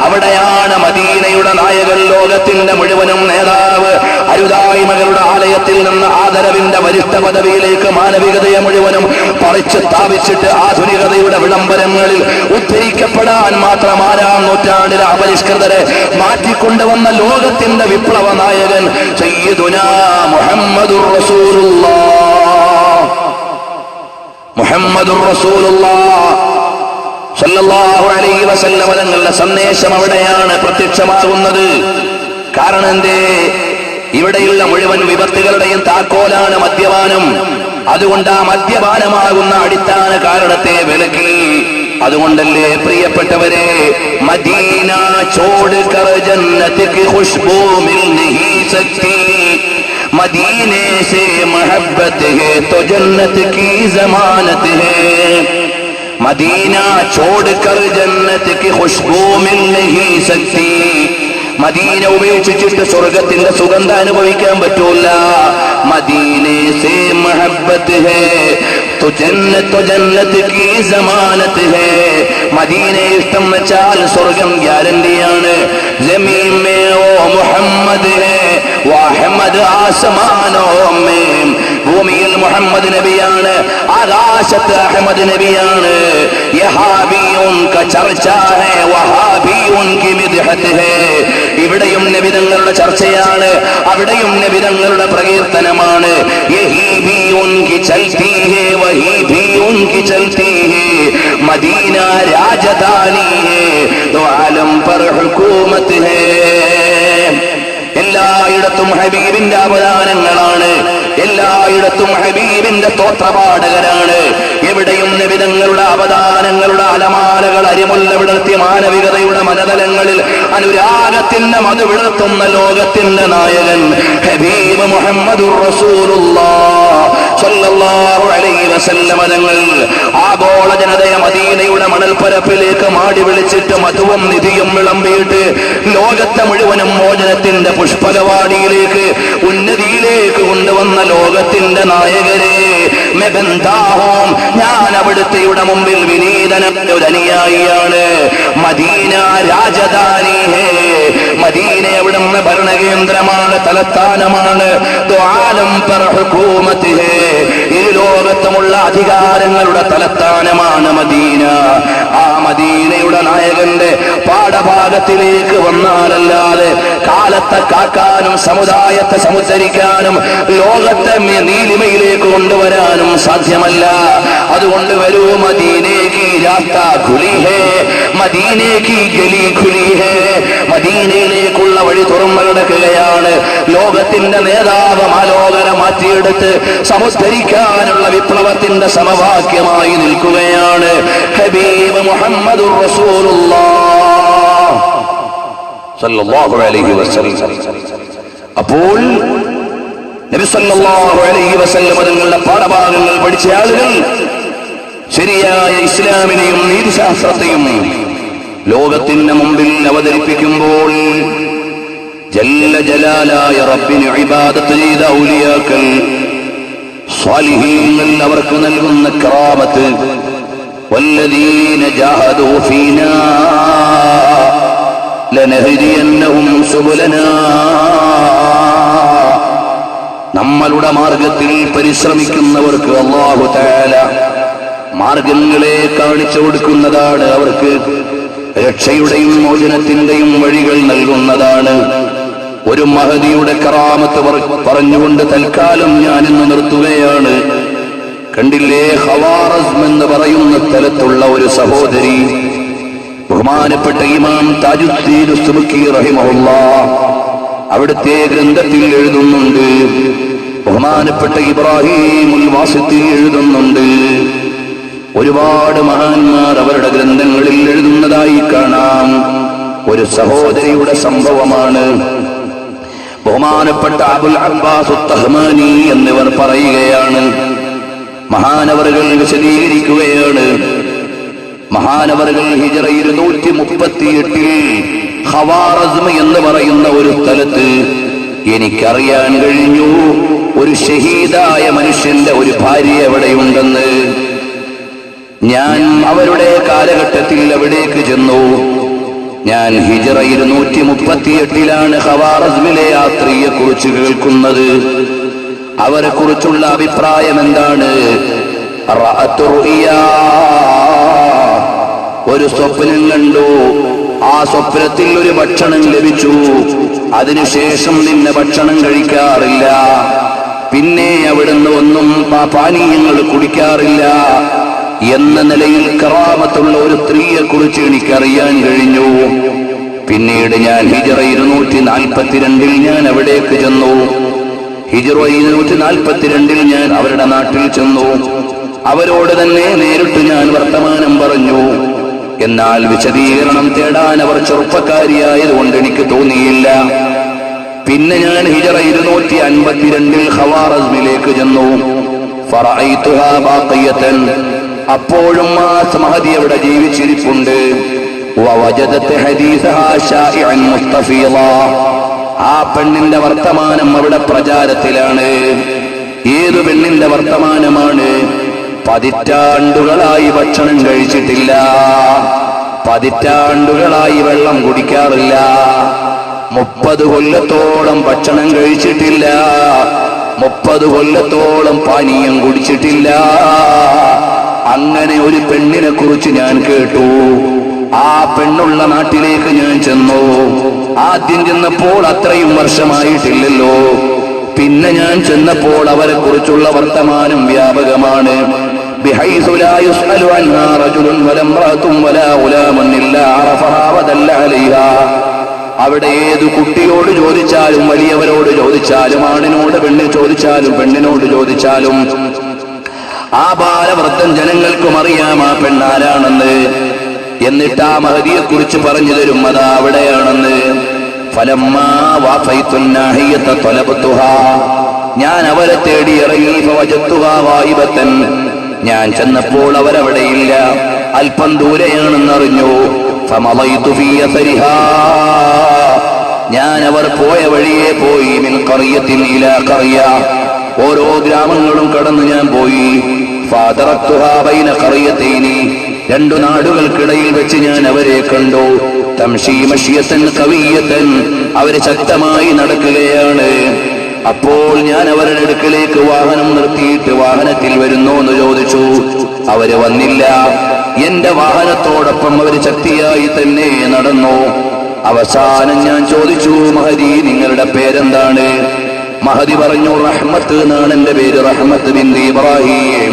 അവിടെയാണ് മദീനയുടെ നായകൻ, ലോകത്തിന്റെ മുഴുവനും നേതാവ്, അരുതായ്മകളുടെ ആലയത്തിൽ നിന്ന് ആദരവിന്റെ വരിഷ്ഠ പദവിയിലേക്ക് മാനവികതയെ മുഴുവനും പറിച്ച് സ്ഥാപിച്ചിട്ട് ആധുനികതയുടെ വിളംബരങ്ങളിൽ ഉദ്ധരിക്കപ്പെടാൻ മാത്രം 6-ാം നൂറ്റാണ്ടിലെ അപരിഷ്കൃതരെ മാറ്റിക്കൊണ്ടുവന്ന ലോകത്തിന്റെ വിപ്ലവ നായകൻ സയ്യിദുനാ മുഹമ്മദുർ റസൂലുള്ളാഹ്, മുഹമ്മദുർ റസൂലുള്ളാഹ് സല്ലല്ലാഹു അലൈഹി വസല്ലം തങ്ങളുടെ സന്ദേശം അവിടെയാണ് പ്രത്യക്ഷമാകുന്നത്. കാരണം എന്തേ? ഇവിടെയുള്ള മുഴുവൻ വിപത്തുകളുടെയും താക്കോലാണ് മദ്യപാനം. അതുകൊണ്ട് ആ മദ്യപാനമാകുന്ന അടിസ്ഥാന കാരണത്തെ വിലക്കി. അതുകൊണ്ടല്ലേ പ്രിയപ്പെട്ടവരെ, മദീന ചോട് കർ ജന്നത്ത് കി ഖുശ്ബൂ മിൽ നഹീ സക്തി, മദീനെ സേ മുഹബ്ബത്ത് ഹേ തോ ജന്നത്ത് കി സമാനത്ത് ഹേ. മദീന ചോട് കർ ജന്നത്ത് കി ഖുശ്ബൂ മിൽ നഹീ സക്തി. മദീന ഉപേക്ഷിച്ചിട്ട് സ്വർഗത്തിന്റെ സുഗന്ധം അനുഭവിക്കാൻ പറ്റൂല. മദീനെ സേ മുഹബ്ബത്ത് ഹേ तो जन्नत की जमानत है. മദീനെ ഇഷ്ടം വെച്ചാൽ സ്വർഗം ഗ്യാരണ്ടിയാണ്. ജമീൻ മേ ഓ മുഹമ്മദ് ഹേ വഅഹ്മദ് ആസമാനോ മേ. ഭൂമിയിൽ മുഹമ്മദ് നബിയാണ്, ആകാശത്ത് അഹ്മദ് നബിയാണ്. യഹാബി ഉൻകാ ചർച്ചാ ഹേ വഹാബി ഉൻകി മിദ്ഹത്ത് ഹേ. ഇവിടെയും നബി തങ്ങളുടെ ചർച്ചയാണ്, അവിടെയും നബി തങ്ങളുടെ പ്രകീർത്തനമാണ്. യഹീ ഭി ഉൻകി ചൽതി ഹേ വഹീ ഭി ഉൻകി ചൽതി ഹേ. മദീന രാജധാനി ഹേ തോ ആലം പർ ഹുകൂമത്ത് ഹേ. എല്ലായിടത്തും ഹബീബിന്റെ അവദാനങ്ങളാണ്, എല്ലായിടത്തും ഹബീബിന്റെ തോത്രപാടകരാണ്. എവിടെയും നബിതങ്ങളുടെ അവദാനങ്ങളുടെ അലമാലകൾ അരിമുല്ല വിടർത്തി മാനവികതയുടെ മനതലങ്ങളിൽ അനുരാഗത്തിന്റെ മധു വിടർത്തുന്ന ലോകത്തിന്റെ നായകൻ ഹബീബ് മുഹമ്മദുർ റസൂലുള്ളാഹ് സ്വല്ലല്ലാഹു അലൈഹി വസല്ലം തങ്ങൾ ആഗോള ജനതയെ മദീനയുടെ മണൽപ്പരപ്പിലേക്ക് മാടി വിളിച്ചിട്ട് മധുവും നിധിയും വിളമ്പിയിട്ട് ലോകത്തെ മുഴുവനും മോചനത്തിന്റെ പുഷ്പകവാടിയിലേക്ക് ഉന്നതിയിലേക്ക് കൊണ്ടുവന്ന ലോകത്തിന്റെ നായകരെ, മെബന്താഹോം, ഞാൻ അവിടുത്തെയുടെ മുമ്പിൽ വിനീതനായ ഒരു അനുയായിയാണ്. മദീന രാജധാനി ഹേ. മദീന അവിടുന്ന് ഭരണകേന്ദ്രമാണ്, തലസ്ഥാനമാണ്. ദ്വാലം പർ ഹുകൂമത്ത് ഹേ. ഈ ലോകത്തുമുള്ള അധികാരങ്ങളുടെ തലസ്ഥാനമാണ് മദീന. ആ മദീനയുടെ നായകന്റെ പാഠഭാഗത്തിലേക്ക് വന്നാലല്ലാതെ കാലത്തെ കാക്കാനും സമുദായത്തെ സമുദ്ധരിക്കാനും ലോകത്തെ നീലിമയിലേക്ക് കൊണ്ടുവരാനും സാധ്യമല്ല. അതുകൊണ്ട് വരൂ, മദീനേ കി രാസ്ത ഖുലി ഹേ, മദീനേ കി ഗലി ഖുലി ഹേ. മദീനയിലേക്കുള്ള വഴി തുറന്നു കിടക്കുകയാണ്. ലോകത്തിന്റെ നേതാവ് മാലോകരെ മാറ്റിയെടുത്ത് സമുദ്ധരിക്കാനുള്ള വിപ്ലവത്തിന്റെ സമവാക്യമായി നിൽക്കുകയാണ് ഹബീബ് മുഹമ്മദുർ റസൂലുള്ളാഹ് സല്ലല്ലാഹു അലൈഹി വസല്ലം. അപ്പോൾ നബി സല്ലല്ലാഹു അലൈഹി വസല്ലം തങ്ങളുടെ പാഠഭാഗങ്ങൾ പഠിച്ച ആളുകൾ ശരിയായ ഇസ്ലാമിനെയും നീതിശാസ്ത്രത്തെയും ലോകത്തിന്റെ മുമ്പിൽ അവതരിപ്പിക്കുമ്പോൾ ജല്ല ജലാലായ റബ്ബിന് ഇബാദത്ത് ചെയ്ത ഔലിയാക്കൾ, സ്വാലിഹീങ്ങൾ അവർക്ക് നൽകുന്ന കറാമത്ത്, വല്ലദീന ജാഹദൂ ഫീനാ ലനഹ്ദിയന്നഹും സുബുലനാ. നമ്മളുടെ മാർഗത്തിൽ പരിശ്രമിക്കുന്നവർക്ക് അല്ലാഹു തആല മാർഗങ്ങളെ കാണിച്ചു കൊടുക്കുന്നതാണ്. അവർക്ക് രക്ഷയുടെയും മോചനത്തിന്റെയും വഴികൾ നൽകുന്നതാണ്. ഒരു മഹദിയുടെ കറാമത്ത് പറഞ്ഞുകൊണ്ട് തൽക്കാലം ഞാൻ ഇന്ന് നിർത്തുകയാണ്. കണ്ടില്ലേ, ഖവാറസ്മ് എന്ന് പറയുന്ന സ്ഥലത്തുള്ള ഒരു സഹോദരി, ബഹുമാനപ്പെട്ട ഇമാം താജുദ്ദീൻ സുബ്കി റഹിമഹുല്ലാഹ് അവിടുത്തെ ഗ്രന്ഥത്തിൽ എഴുതുന്നുണ്ട്, ബഹുമാനപ്പെട്ട ഇബ്രാഹിമുൽ വാസിത്തി എഴുതുന്നുണ്ട്, ഒരുപാട് മഹാന്മാർ അവരുടെ ഗ്രന്ഥങ്ങളിൽ എഴുതുന്നതായി കാണാം. ഒരു സഹോദരിയുടെ സംഭവമാണ്. ബഹുമാനപ്പെട്ട അബുൽ അബ്ബാസ് തഹ്മാനി എന്നിവർ പറയുകയാണ്, മഹാനവറുകൾ വിശദീകരിക്കുകയാണ്. മഹാനവറുകൾ ഹിജ്റ 238 ഖവാറസ്മ് എന്ന് പറയുന്ന ഒരു സ്ഥലത്ത് എനിക്കറിയാൻ കഴിഞ്ഞു, ഒരു ഷഹീദായ മനുഷ്യന്റെ ഒരു ഭാര്യ എവിടെയുണ്ടെന്ന്. ഞാൻ അവരുടെ കാലഘട്ടത്തിൽ അവിടേക്ക് ചെന്നു. ഞാൻ ഹിജ്റ 238 ഖവാറസ്മിലെ ആ സ്ത്രീയെ കുറിച്ച് കേൾക്കുന്നത്. അവരെ കുറിച്ചുള്ള അഭിപ്രായം എന്താണ്? ഒരു സ്വപ്നം കണ്ടു, ആ സ്വപ്നത്തിൽ ഒരു ഭക്ഷണം ലഭിച്ചു, അതിനുശേഷം നിന്നെ ഭക്ഷണം കഴിക്കാറില്ല, പിന്നെ അവിടുന്ന് ഒന്നും പാനീയങ്ങൾ കുടിക്കാറില്ല എന്ന നിലയിൽ കറാമത്തുള്ള ഒരു സ്ത്രീയെ കുറിച്ച് എനിക്കറിയാൻ കഴിഞ്ഞു. പിന്നീട് ഞാൻ ഹിജ്റ 242 ഞാൻ അവിടേക്ക് ചെന്നു. ഹിജ്റ 242 ഞാൻ അവരുടെ നാട്ടിൽ ചെന്നു. അവരോട് തന്നെ നേരിട്ട് ഞാൻ വർത്തമാനം പറഞ്ഞു. എന്നാൽ വിശദീകരണം തേടാൻ അവർ ചെറുപ്പക്കാരിയായതുകൊണ്ട് എനിക്ക് തോന്നിയില്ല. പിന്നെ ഞാൻ ഹിജ്റ 252 ഖവാറസ്മിലേക്ക് ചെന്നു. ഫറഅയ്തുഹാ ബാഖിയതൻ, അപ്പോഴും ആ മഹദി അവിടെ ജീവിച്ചിരിപ്പുണ്ട്. വവജദത് ഹദീസഹാ ശാഇഅൻ മുസ്തഫീളാ, ആ പെണ്ണിന്റെ വർത്തമാനം അവിടെ പ്രചാരത്തിലാണ്. ഏതു പെണ്ണിന്റെ വർത്തമാനമാണ്? പതിറ്റാണ്ടുകളായി ഭക്ഷണം കഴിച്ചിട്ടില്ല, പതിറ്റാണ്ടുകളായി വെള്ളം കുടിക്കാറില്ല, 30 കൊല്ലത്തോളം ഭക്ഷണം കഴിച്ചിട്ടില്ല, 30 കൊല്ലത്തോളം പാനീയം കുടിച്ചിട്ടില്ല. അങ്ങനെ ഒരു പെണ്ണിനെ കുറിച്ച് ഞാൻ കേട്ടു. ആ പെണ്ണുള്ള നാട്ടിലേക്ക് ഞാൻ ചെന്നു. ആദ്യം ചെന്നപ്പോൾ അത്രയും വർഷമായിട്ടില്ലല്ലോ. പിന്നെ ഞാൻ ചെന്നപ്പോൾ അവരെ കുറിച്ചുള്ള വർത്തമാനം വ്യാപകമാണ്. ബിഹൈസു ലാ യുസ്അലു അൻഹാ റജുലുൻ വലാ ഇംറഅത്തുൻ വലാ ഗുലാമുൻ ഇല്ലാ അറഫഹാ വദല്ല അലൈഹാ. അവിടെ ഏതു കുട്ടിയോട് ചോദിച്ചാലും, വലിയവരോട് ചോദിച്ചാലും, ആണിനോട് പെണ്ണിന് ചോദിച്ചാലും, പെണ്ണിനോട് ചോദിച്ചാലും, ആ ബാലവൃദ്ധൻ ജനങ്ങൾക്കും അറിയാം ആ പെണ്ണാരാണെന്ന്. എന്നിട്ട് ആ മഹദിയെ കുറിച്ച് പറഞ്ഞു തരും, അതാ അവിടെയാണെന്ന്. ഫലമ്മാ വാഫൈത്തുൻ നാഹിയത തലബതുഹാ, ഞാൻ അവരെ തേടി ഇറങ്ങി. ഫവജത്തുഹാ ഗായിബതൻ, ഞാൻ ചെന്നപ്പോൾ അവരവിടെയില്ല, അല്പം ദൂരെയാണെന്നറിഞ്ഞു. ഫമളൈതു ഫീ അസരിഹാ, ഞാൻ അവർ പോയ വഴിയെ പോയി. മിൻ ഖറിയത്തിൻ ഇലാ ഖറിയ, ഓരോ ഗ്രാമങ്ങളും കടന്നു ഞാൻ പോയി. ഫാദറക്തുഹാ ബൈന ഖറിയതൈനി, 2 നാടുകൾക്കിടയിൽ വെച്ച് ഞാൻ അവരെ കണ്ടു. തംശീ മശിയതൻ ഖവിയതൻ, അവര് ശക്തമായി നടക്കുകയാണ്. അപ്പോൾ ഞാൻ അവരുടെ അടുക്കലേക്ക് വാഹനം നിർത്തിയിട്ട് വാഹനത്തിൽ വരുന്നോ എന്ന് ചോദിച്ചു. അവര് വന്നില്ല. എന്റെ വാഹനത്തോടൊപ്പം അവര് ശക്തിയായി തന്നെ നടന്നു. അവസാനം ഞാൻ ചോദിച്ചു, മഹദി നിങ്ങളുടെ പേരെന്താണ്? മഹദി പറഞ്ഞു, റഹ്മത്ത് എന്നാണ് എന്റെ പേര്, റഹ്മത്ത് ബിന്ത് ഇബ്രാഹിം.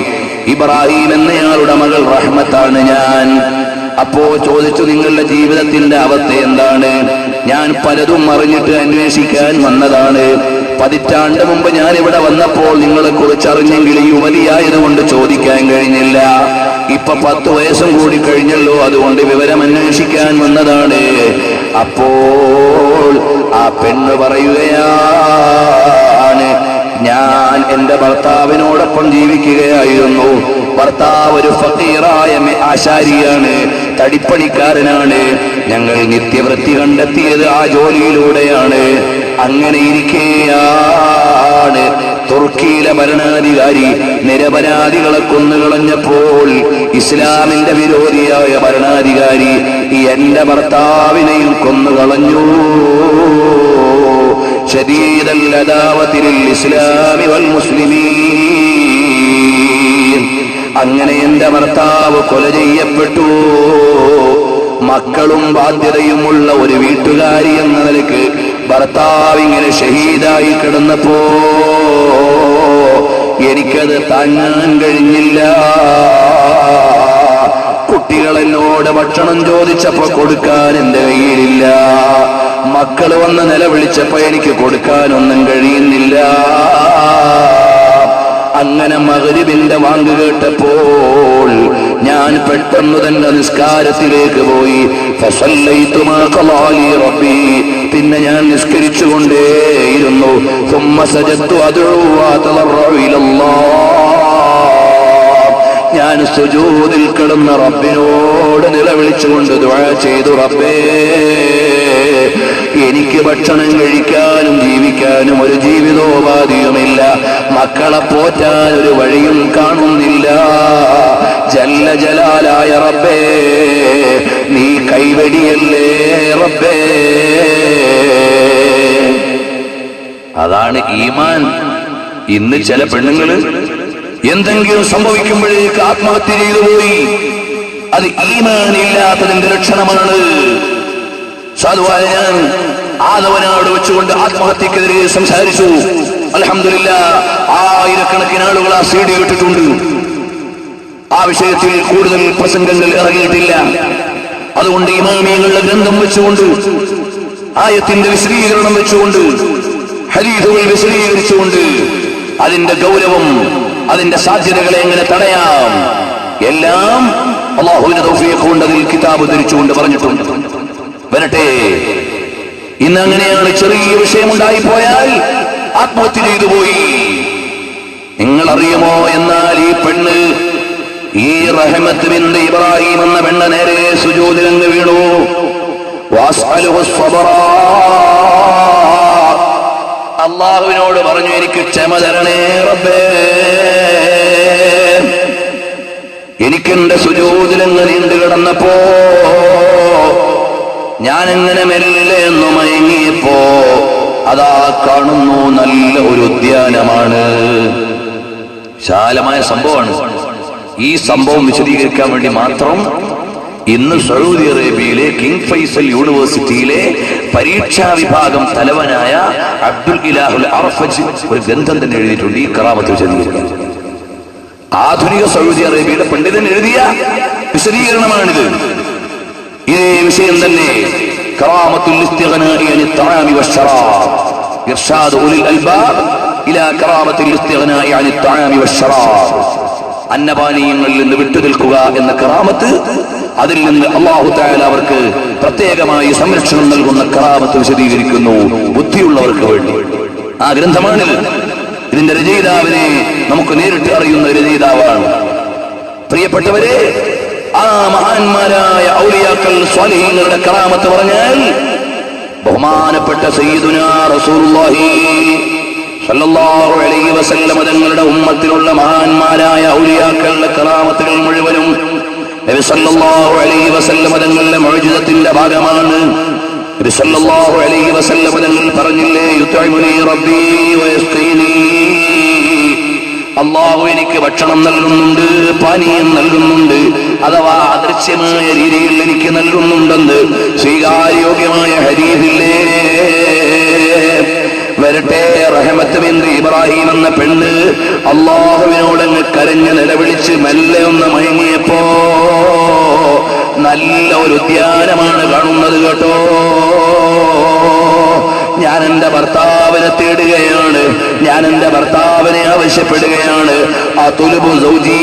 ഇബ്രാഹിം എന്നയാളുടെ മകൾ റഹ്മത്താണ് ഞാൻ. അപ്പോ ചോദിച്ചു, നിങ്ങളുടെ ജീവിതത്തിന്റെ അവസ്ഥ എന്താണ്? ഞാൻ പലതും അറിഞ്ഞിട്ട് അന്വേഷിക്കാൻ വന്നതാണ്. 10 ആണ്ട് മുമ്പ് ഞാൻ ഇവിടെ വന്നപ്പോൾ നിങ്ങളെ കുറിച്ച് അറിഞ്ഞെങ്കിൽ യുവതിയായതുകൊണ്ട് ചോദിക്കാൻ കഴിഞ്ഞില്ല. ഇപ്പൊ 10 വയസ്സും കൂടി കഴിഞ്ഞല്ലോ, അതുകൊണ്ട് വിവരം അന്വേഷിക്കാൻ വന്നതാണ്. അപ്പോൾ ആ പെണ്ണ് പറയുകയാണ്, ഞാൻ എന്റെ ഭർത്താവിനോടൊപ്പം ജീവിക്കുകയായിരുന്നു. ഭർത്താവ് ഒരു ഫഖീറായ ആശാരിയാണ്, തടിപ്പണിക്കാരനാണ്. ഞങ്ങൾ നിത്യവൃത്തി കണ്ടെത്തിയത് ആ ജോലിയിലൂടെയാണ്. അങ്ങനെ ഇരിക്കെയാണ് തുർക്കിയിലെ ഭരണാധികാരി നിരപരാധികളെ കൊന്നുകളഞ്ഞപ്പോൾ ഇസ്ലാമിന്റെ വിരോധിയായ ഭരണാധികാരി എന്റെ ഭർത്താവിനെയും കൊന്നുകളഞ്ഞു. ശദീദൽ അദാവതി ലിൽ ഇസ്ലാമി വൽ മുസ്ലിമീൻ. അങ്ങനെ എന്റെ ഭർത്താവ് കൊല ചെയ്യപ്പെട്ടു. മക്കളും ബാധ്യതയുമുള്ള ഒരു വീട്ടുകാരി എന്ന നിലയ്ക്ക് ഭർത്താവ് ഇങ്ങനെ ഷഹീദായി കിടന്നപ്പോ എനിക്കത് താങ്ങാൻ കഴിഞ്ഞില്ല. കുട്ടികൾ എന്നോട് ഭക്ഷണം ചോദിച്ചപ്പോ കൊടുക്കാൻ എന്റെ കയ്യിലില്ല. മക്കൾ വന്ന് നിലവിളിച്ചപ്പോ എനിക്ക് കൊടുക്കാനൊന്നും കഴിയുന്നില്ല. അങ്ങനെ മഗ്രിബിന്റെ വാങ്ക് കേട്ടപ്പോൾ ഞാൻ പെട്ടെന്ന് തന്നെ നിസ്കാരത്തിലേക്ക് പോയി. ഫസല്ലൈതു മാ ഖലാലി റബ്ബി. പിന്നെ ഞാൻ നിസ്കരിച്ചുകൊണ്ടേയിരുന്നു. സുമ്മ സജദ്തു അദ്ഉ വഅതളറഉ ഇലല്ലാഹ്. ഞാൻ സുജൂദിൽ കിടന്ന റബ്ബിനോട് നിലവിളിച്ചുകൊണ്ട് ദുആ ചെയ്തു, റബ്ബേ എനിക്ക് ഭക്ഷണം കഴിക്കാനും ജീവിക്കാനും ഒരു ജീവിതോപാധിയുമില്ല. മക്കളെ പോറ്റാൻ ഒരു വഴിയും കാണുന്നില്ല. ജല്ല ജലാലായ റബ്ബേ, നീ കൈവെടിയല്ലേ റബ്ബേ. അതാണ് ഈമാൻ. ഇന്ന് ചില പെണ്ണുങ്ങള് എന്തെങ്കിലും സംഭവിക്കുമ്പോഴേക്ക് ആത്മഹത്യ ചെയ്തു പോയി. അത് ഈമാൻ ഇല്ലാത്തതിന്റെ ലക്ഷണമാണ്. സാധുവായ ഞാൻ ആദവനാട് വെച്ചുകൊണ്ട് ആത്മഹത്യക്കെതിരെ സംസാരിച്ചു. അൽഹംദുലില്ലാഹ്, ആയിരക്കണക്കിന് ആളുകൾ ആ CD കേട്ടിട്ടുണ്ട്. ആ വിഷയത്തിൽ കൂടുതൽ പ്രസംഗങ്ങൾ ഇറങ്ങിയിട്ടില്ല. അതുകൊണ്ട് ഇമാമിയങ്ങളുടെ ഗ്രന്ഥം വെച്ചുകൊണ്ട്, ആയത്തിന്റെ വിശദീകരണം വെച്ചുകൊണ്ട്, ഹദീസുകൾ വിശദീകരിച്ചുകൊണ്ട് അതിന്റെ ഗൗരവം, അതിന്റെ സാധ്യതകളെ എങ്ങനെ തടയാം എല്ലാം അല്ലാഹുവിന്റെ തൗഫീഖ് കൊണ്ട് അതിൽ കിതാബ് ധരിച്ചുകൊണ്ട് പറഞ്ഞിട്ടുണ്ട്. വരട്ടെ, ഇന്ന് അങ്ങനെയാണ്. ചെറിയ വിഷയമുണ്ടായി പോയാൽ ആത്മഹത്യ ചെയ്തു പോയി. നിങ്ങൾ അറിയുമോ? എന്നാൽ ഈ പെണ്ണ്, ഈ റഹ്മത്ത് ബിൻത് ഇബ്രാഹിം എന്ന പെണ്ണ് നേരെ സുജൂദിലങ്ങ് വീണു. വസ്അലുഹു സ്വബറ. അല്ലാഹുവിനോട് പറഞ്ഞു, എനിക്ക് ക്ഷമ തരണേ റബ്ബേ. എനിക്കെന്റെ സുജൂദിലങ്ങ് നീണ്ടു കിടന്നപ്പോ ഞാനെങ്ങനെ മെല്ലെ എന്ന് മയങ്ങിയപ്പോ അതാ കാണുന്നു, നല്ല ഒരു ഉദ്യാനമാണ്. വിശാലമായ സംഭവമാണ്. ഈ സംഭവം വിശദീകരിക്കാൻ വേണ്ടി മാത്രം ഇന്ന് സൗദി അറേബ്യയിലെ കിങ് ഫൈസൽ യൂണിവേഴ്സിറ്റിയിലെ പരീക്ഷാ വിഭാഗം തലവനായ അബ്ദുൽ ഇലാഹുൽ അർഫജ് ഒരു ഗ്രന്ഥം തന്നെ എഴുതിയിട്ടുണ്ട് ഈ കറാമത്ത് വിശദീകരിക്കാൻ. ആധുനിക സൗദി അറേബ്യയുടെ പണ്ഡിതൻ എഴുതിയ വിശദീകരണമാണിത്. ഇതേ വിഷയം തന്നെ കറാമത്തുൽ ഇസ്തിഗ്നാഇ അനി ത്വആമി വശ്ശറാബ്. ഇർശാദ് ഉലിൽ അൽബാബ് ഇലാ കറാമത്തുൽ ഇസ്തിഗ്നാഇ അനി ത്വആമി വശ്ശറാബ്. അന്നപാനീയങ്ങളിൽ നിന്ന് വിട്ടുനിൽക്കുക എന്ന കറാമത്ത്, അതിൽ നിന്ന് അല്ലാഹു തആല അവർക്ക് പ്രത്യേകമായി സംരക്ഷണം നൽകുന്ന കറാമത്ത് വിശദീകരിക്കുന്നു ബുദ്ധിയുള്ളവർക്ക് വേണ്ടി. ആ ഗ്രന്ഥമാണിത്. ഇതിന്റെ രചയിതാവിനെ നമുക്ക് നേരിട്ട് അറിയുന്ന രചയിതാവാണ്. പ്രിയപ്പെട്ടവരെ, ആ മഹാന്മാരായ ഔലിയാക്കൾ സ്വാലിഹീങ്ങളുടെ കറാമത്ത് പറഞ്ഞാൽ ബഹുമാനപ്പെട്ട സയ്യിദുനാ റസൂലുള്ളാഹി സല്ലല്ലാഹു അലൈഹി വസല്ലം തങ്ങളുടെ ഉമ്മത്തിലുള്ള മഹാന്മാരായ ഔലിയാക്കളുടെ കറാമത്തുകൾ മുഴുവനും നബി സല്ലല്ലാഹു അലൈഹി വസല്ലം തങ്ങളുടെ മുഅ്ജിസത്തിന്റെ ഭാഗമാണ്. നബി സല്ലല്ലാഹു അലൈഹി വസല്ലം തങ്ങൾ പറഞ്ഞില്ലേ, യുത്ഇമുനി റബ്ബി വയസ്ഖീനി. അല്ലാഹു എനിക്ക് ഭക്ഷണം നൽകുന്നുണ്ട്, പാനീയം നൽകുന്നുണ്ട്, അഥവാ അദൃശ്യമായ രീതിയിൽ എനിക്ക് നൽകുന്നുണ്ടെന്ന് സ്വീകാര്യോഗ്യമായ ഹദീസില്ലേ. വരട്ടെ, റഹ്മത്ത് ബിൻത് ഇബ്രാഹിം എന്ന പെണ്ണ് അല്ലാഹുവിനോടങ്ങ് കരഞ്ഞ് നിലവിളിച്ച് മെല്ലെ ഒന്ന് മയങ്ങിയപ്പോ നല്ല ഒരു ഉദ്യാനമാണ് കാണുന്നത് കേട്ടോ. ഞാൻ എന്റെ ഭർത്താവിനെ തേടുകയാണ്, ഞാൻ എന്റെ ഭർത്താവിനെ ആവശ്യപ്പെടുകയാണ്. അതുലുബു സൗജി.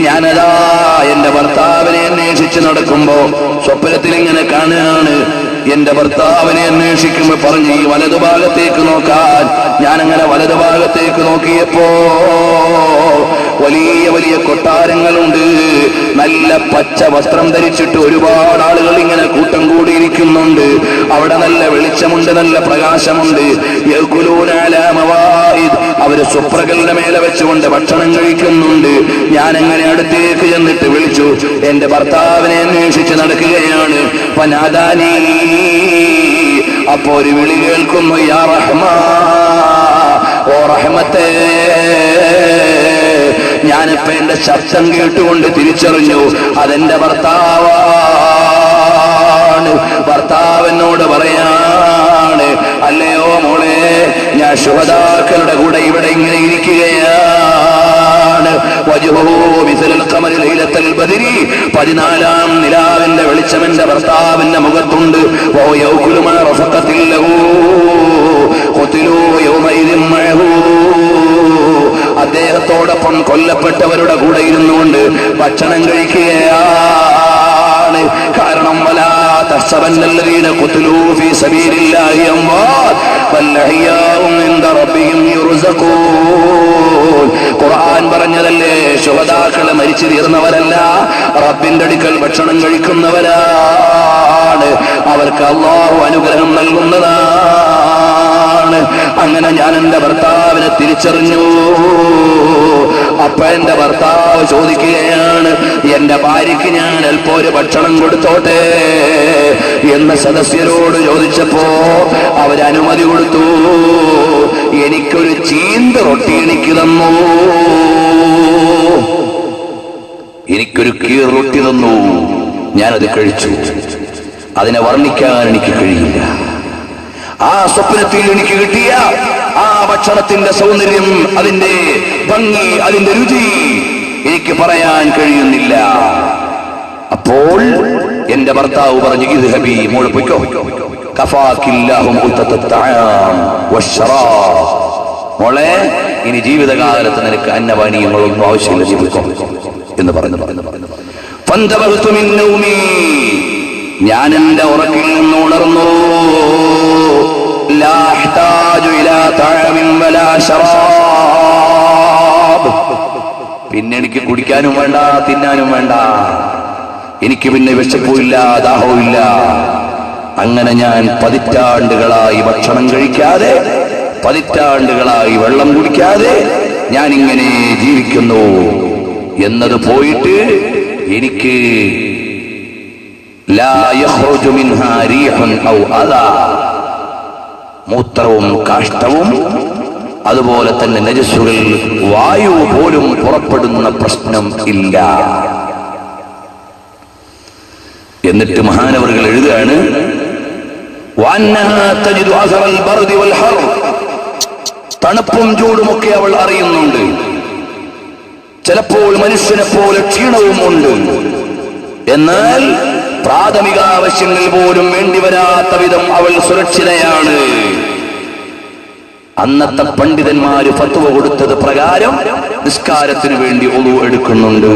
ഞാനതാ എന്റെ ഭർത്താവിനെ അന്വേഷിച്ച് നടക്കുമ്പോ സ്വപ്നത്തിൽ ഇങ്ങനെ കാണുകയാണ്. എന്റെ ഭർത്താവിനെ അന്വേഷിക്കുമ്പോ പറഞ്ഞ് ഈ വലതുഭാഗത്തേക്ക് നോക്കാൻ. ഞാനങ്ങനെ വലതുഭാഗത്തേക്ക് നോക്കിയപ്പോ വലിയ വലിയ കൊട്ടാരങ്ങളുണ്ട്. നല്ല പച്ച വസ്ത്രം ധരിച്ചിട്ട് ഒരുപാട് ആളുകൾ ഇങ്ങനെ കൂട്ടം കൂടിയിരിക്കുന്നുണ്ട്. അവിടെ നല്ല വെളിച്ചമുണ്ട്, നല്ല പ്രകാശമുണ്ട്. അവര് സുപ്രകളുടെ മേലെ വെച്ചുകൊണ്ട് ഭക്ഷണം കഴിക്കുന്നുണ്ട്. ഞാൻ അങ്ങനെ അടുത്തേക്ക് ചെന്നിട്ട് വിളിച്ചു. എന്റെ ഭർത്താവിനെ അന്വേഷിച്ച് നടക്കുകയാണ്. പനാദാനി, അപ്പോ ഒരു വിളി കേൾക്കുന്നു, യാ റഹ്മാ, ഓ റഹ്മത്തേ. ഞാനിപ്പോ എന്റെ ശബ്ദം കേട്ടുകൊണ്ട് തിരിച്ചറിഞ്ഞു അതെന്റെ ഭർത്താവാണ്. ഭർത്താവിനോട് പറയാണ്, അല്ലയോ മോളെ, ഞാൻ ശുഹദാക്കളുടെ കൂടെ ഇവിടെ ഇങ്ങനെ ഇരിക്കുകയാണ്. 14 നിലാവിന്റെ വെളിച്ചമെന്റെ ഭർത്താവിന്റെ മുഖത്തുണ്ട്. അദ്ദേഹത്തോടൊപ്പം കൊല്ലപ്പെട്ടവരുടെ കൂടെ ഇരുന്നുകൊണ്ട് ഭക്ഷണം കഴിക്കുകയാണ്. കാരണം ഖുർആൻ പറഞ്ഞതല്ലേ, ശുഹദാക്കളെ മരിച്ചു തീർന്നവരല്ല, റബ്ബിന്റെ അടുക്കൽ ഭക്ഷണം കഴിക്കുന്നവരാണ്. അവർക്ക് അല്ലാഹു അനുഗ്രഹം നൽകുന്നതാണ്. അങ്ങനെ ഞാൻ എന്റെ ഭർത്താവിനെ തിരിച്ചറിഞ്ഞു. അപ്പൊ എന്റെ ഭർത്താവ് ചോദിക്കുകയാണ്, എന്റെ ഭാര്യയ്ക്ക് ഞാൻ അല്പം ഒരു ഭക്ഷണം കൊടുത്തോട്ടെ എന്ന് സദസ്യരോട് ചോദിച്ചപ്പോ അവരനുമതി കൊടുത്തു. എനിക്കൊരു ചീന്ത റൊട്ടി എനിക്ക് തന്നു, എനിക്കൊരു കീർ റൊട്ടി തന്നു. ഞാനത് കഴിച്ചു. അതിനെ വർണ്ണിക്കാൻ എനിക്ക് കഴിയില്ല. ആ സ്വപ്നത്തിൽ എനിക്ക് കിട്ടിയ ആ ഭക്ഷണത്തിന്റെ സൗന്ദര്യം, അതിന്റെ ഭംഗി, അതിന്റെ രുചി എനിക്ക് പറയാൻ കഴിയുന്നില്ല. അപ്പോൾ എന്റെ ഭർത്താവ് പറഞ്ഞു, ഇദ്ഹബി, മോള് പൊയ്ക്കോ, കഫാകില്ലാഹു മുത്തത്തഅം വശറാബ്. മോളെ, ഇനി ജീവിതകാലത്ത് നിനക്ക് അന്നപാനീയങ്ങളൊന്നും ആവശ്യമില്ല, ജീവിക്കോ എന്ന് പറഞ്ഞു. ഫന്തബഹ്തു മിൻ നൗമി, ഞാൻ എന്റെ ഉറക്കിൽ നിന്ന് ഉണർന്നു. ലാ അഹ്താജു ഇലാ തഅമിൻ വലാ ശറാബ്. പിന്നെ എനിക്ക് കുടിക്കാനും വേണ്ട, തിന്നാനും വേണ്ട. എനിക്ക് പിന്നെ വിശപ്പുമില്ല, ദാഹവുമില്ല. അങ്ങനെ ഞാൻ പതിറ്റാണ്ടുകളായി ഭക്ഷണം കഴിക്കാതെ, പതിറ്റാണ്ടുകളായി വെള്ളം കുടിക്കാതെ ഞാൻ ഇങ്ങനെ ജീവിക്കുന്നു. എന്നത് പോയിട്ട് എനിക്ക് ലാ യഖ്റുജു മിൻഹാ റീഹുൻ ഔ അദാ, മൂത്രവും കാഷ്ടവും അതുപോലെ തന്നെ നജസ്സുകൾ, വായു പോലും പുറപ്പെടുന്ന പ്രശ്നം ഇല്ല. എന്നിട്ട് മഹാനവറുകൾ എഴുതുകയാണ്, തണുപ്പും ചൂടുമൊക്കെ അവൾ അറിയുന്നുണ്ട്. ചിലപ്പോൾ മനുഷ്യനെ പോലെ ക്ഷീണവും ഉണ്ട്. എന്നാൽ പ്രാഥമിക ആവശ്യങ്ങൾ പോലും വേണ്ടിവരാത്ത വിധം അവൾ സുരക്ഷിതയാണ്. അന്നത്തെ പണ്ഡിതന്മാര് ഫത്വ കൊടുത്തത് പ്രകാരം നിസ്കാരത്തിന് വേണ്ടി ഉളു എടുക്കുന്നുണ്ട്.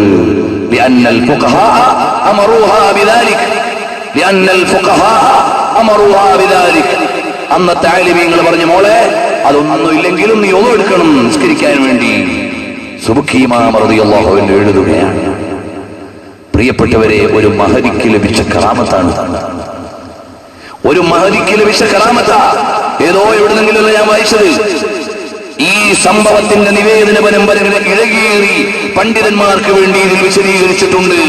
അന്നത്തെ ആലിമീങ്ങൾ പറഞ്ഞു, മോളെ, അതൊന്നും ഇല്ലെങ്കിലും നീ ഉളു എടുക്കണം നിസ്കരിക്കാൻ വേണ്ടി. സുബ്ഹി ഇമാം റളിയല്ലാഹു അൻഹു എഴുതുകയാണ്, പ്രിയപ്പെട്ടവരെ, ഒരു മഹദിക്ക് ലഭിച്ച കറാമത്താണ്. ഒരു മഹദിക്ക് ലഭിച്ച കറാമത്താ. ഏതോ എവിടുന്നെങ്കിലല്ല ഞാൻ വായിച്ചത്. ഈ സംഭവത്തിന്റെ നിവേദന പരമ്പരകൾ ഇഴകേറി പണ്ഡിതന്മാർക്ക് വേണ്ടി ഇതിൽ വിശദീകരിച്ചിട്ടുണ്ട്.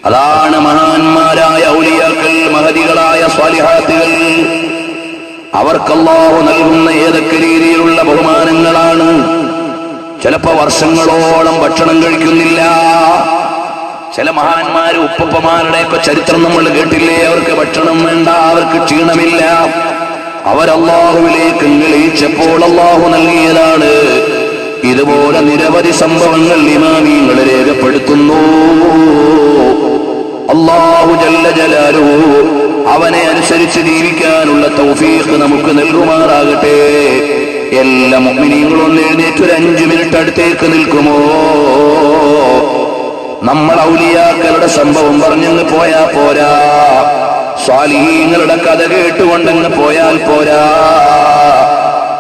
അതാണ് മഹാന്മാരായ ഔലിയാക്കൾ, മഹദികളായ സ്വാലിഹാത്തുകൾ. അവർക്ക് അല്ലാഹു നൽകുന്ന ഏതൊക്കെ രീതിയിലുള്ള ബഹുമാനങ്ങളാണ്. ചിലപ്പോ വർഷങ്ങളോളം ഭക്ഷണം കഴിക്കുന്നില്ല. ചില മഹാന്മാര്, ഉപ്പപ്പമാരുടെയൊക്കെ ചരിത്രം നമ്മൾ കേട്ടില്ലേ, അവർക്ക് ഭക്ഷണം വേണ്ട, അവർക്ക് ക്ഷീണമില്ല. അവരല്ലാഹുവിലേക്ക് വിളിച്ചപ്പോൾ അല്ലാഹു നൽകിയതാണ്. ഇതുപോലെ നിരവധി സംഭവങ്ങൾ ഇമാമീങ്ങൾ രേഖപ്പെടുത്തുന്നു. അല്ലാഹു ജല്ല ജലാലുഹു അവനെ അനുസരിച്ച് ജീവിക്കാനുള്ള തൗഫീഖ് നമുക്ക് നൽകുമാറാകട്ടെ. എല്ലാ മുഅ്മിനീങ്ങളും ഒന്ന് എഴുന്നേറ്റ് ഒരു 5 മിനിറ്റ് അടുത്തേക്ക് നിൽക്കുമോ? നമ്മൾ ഔലിയാക്കളുടെ സംഭവം പറഞ്ഞങ്ങ് പോയാ പോരാ, സ്വാലിഹീങ്ങളുടെ കഥ കേട്ടുകൊണ്ടങ്ങ് പോയാൽ പോരാ.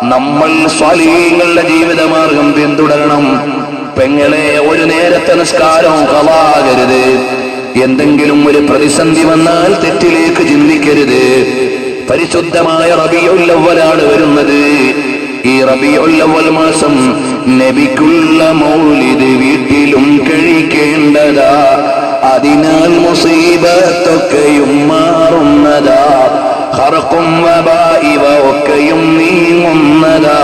നമ്മൾ സ്വാലിഹീങ്ങളുടെ ജീവിതമാർഗം പിന്തുടരണം. പെങ്ങളെ, ഒരു നേരത്തെ നിസ്കാരം കളാകരുത്. എന്തെങ്കിലും ഒരു പ്രതിസന്ധി വന്നാൽ തെറ്റിലേക്ക് ചിന്തിക്കരുത്. പരിശുദ്ധമായ റബീഉൽ അവ്വലാണ് വരുന്നത്. ഈ റബീഉൽ അവ്വൽ മാസം നബിക്കുള്ള മൗലിദ് വീട്ടിലും കഴിക്കേണ്ടതാ. അതിനാൽ മുസീബത്തൊക്കെയും മാറുന്നതാ. ഖർഖും വബാഇവ ഒക്കെയും നീങ്ങുന്നതാ.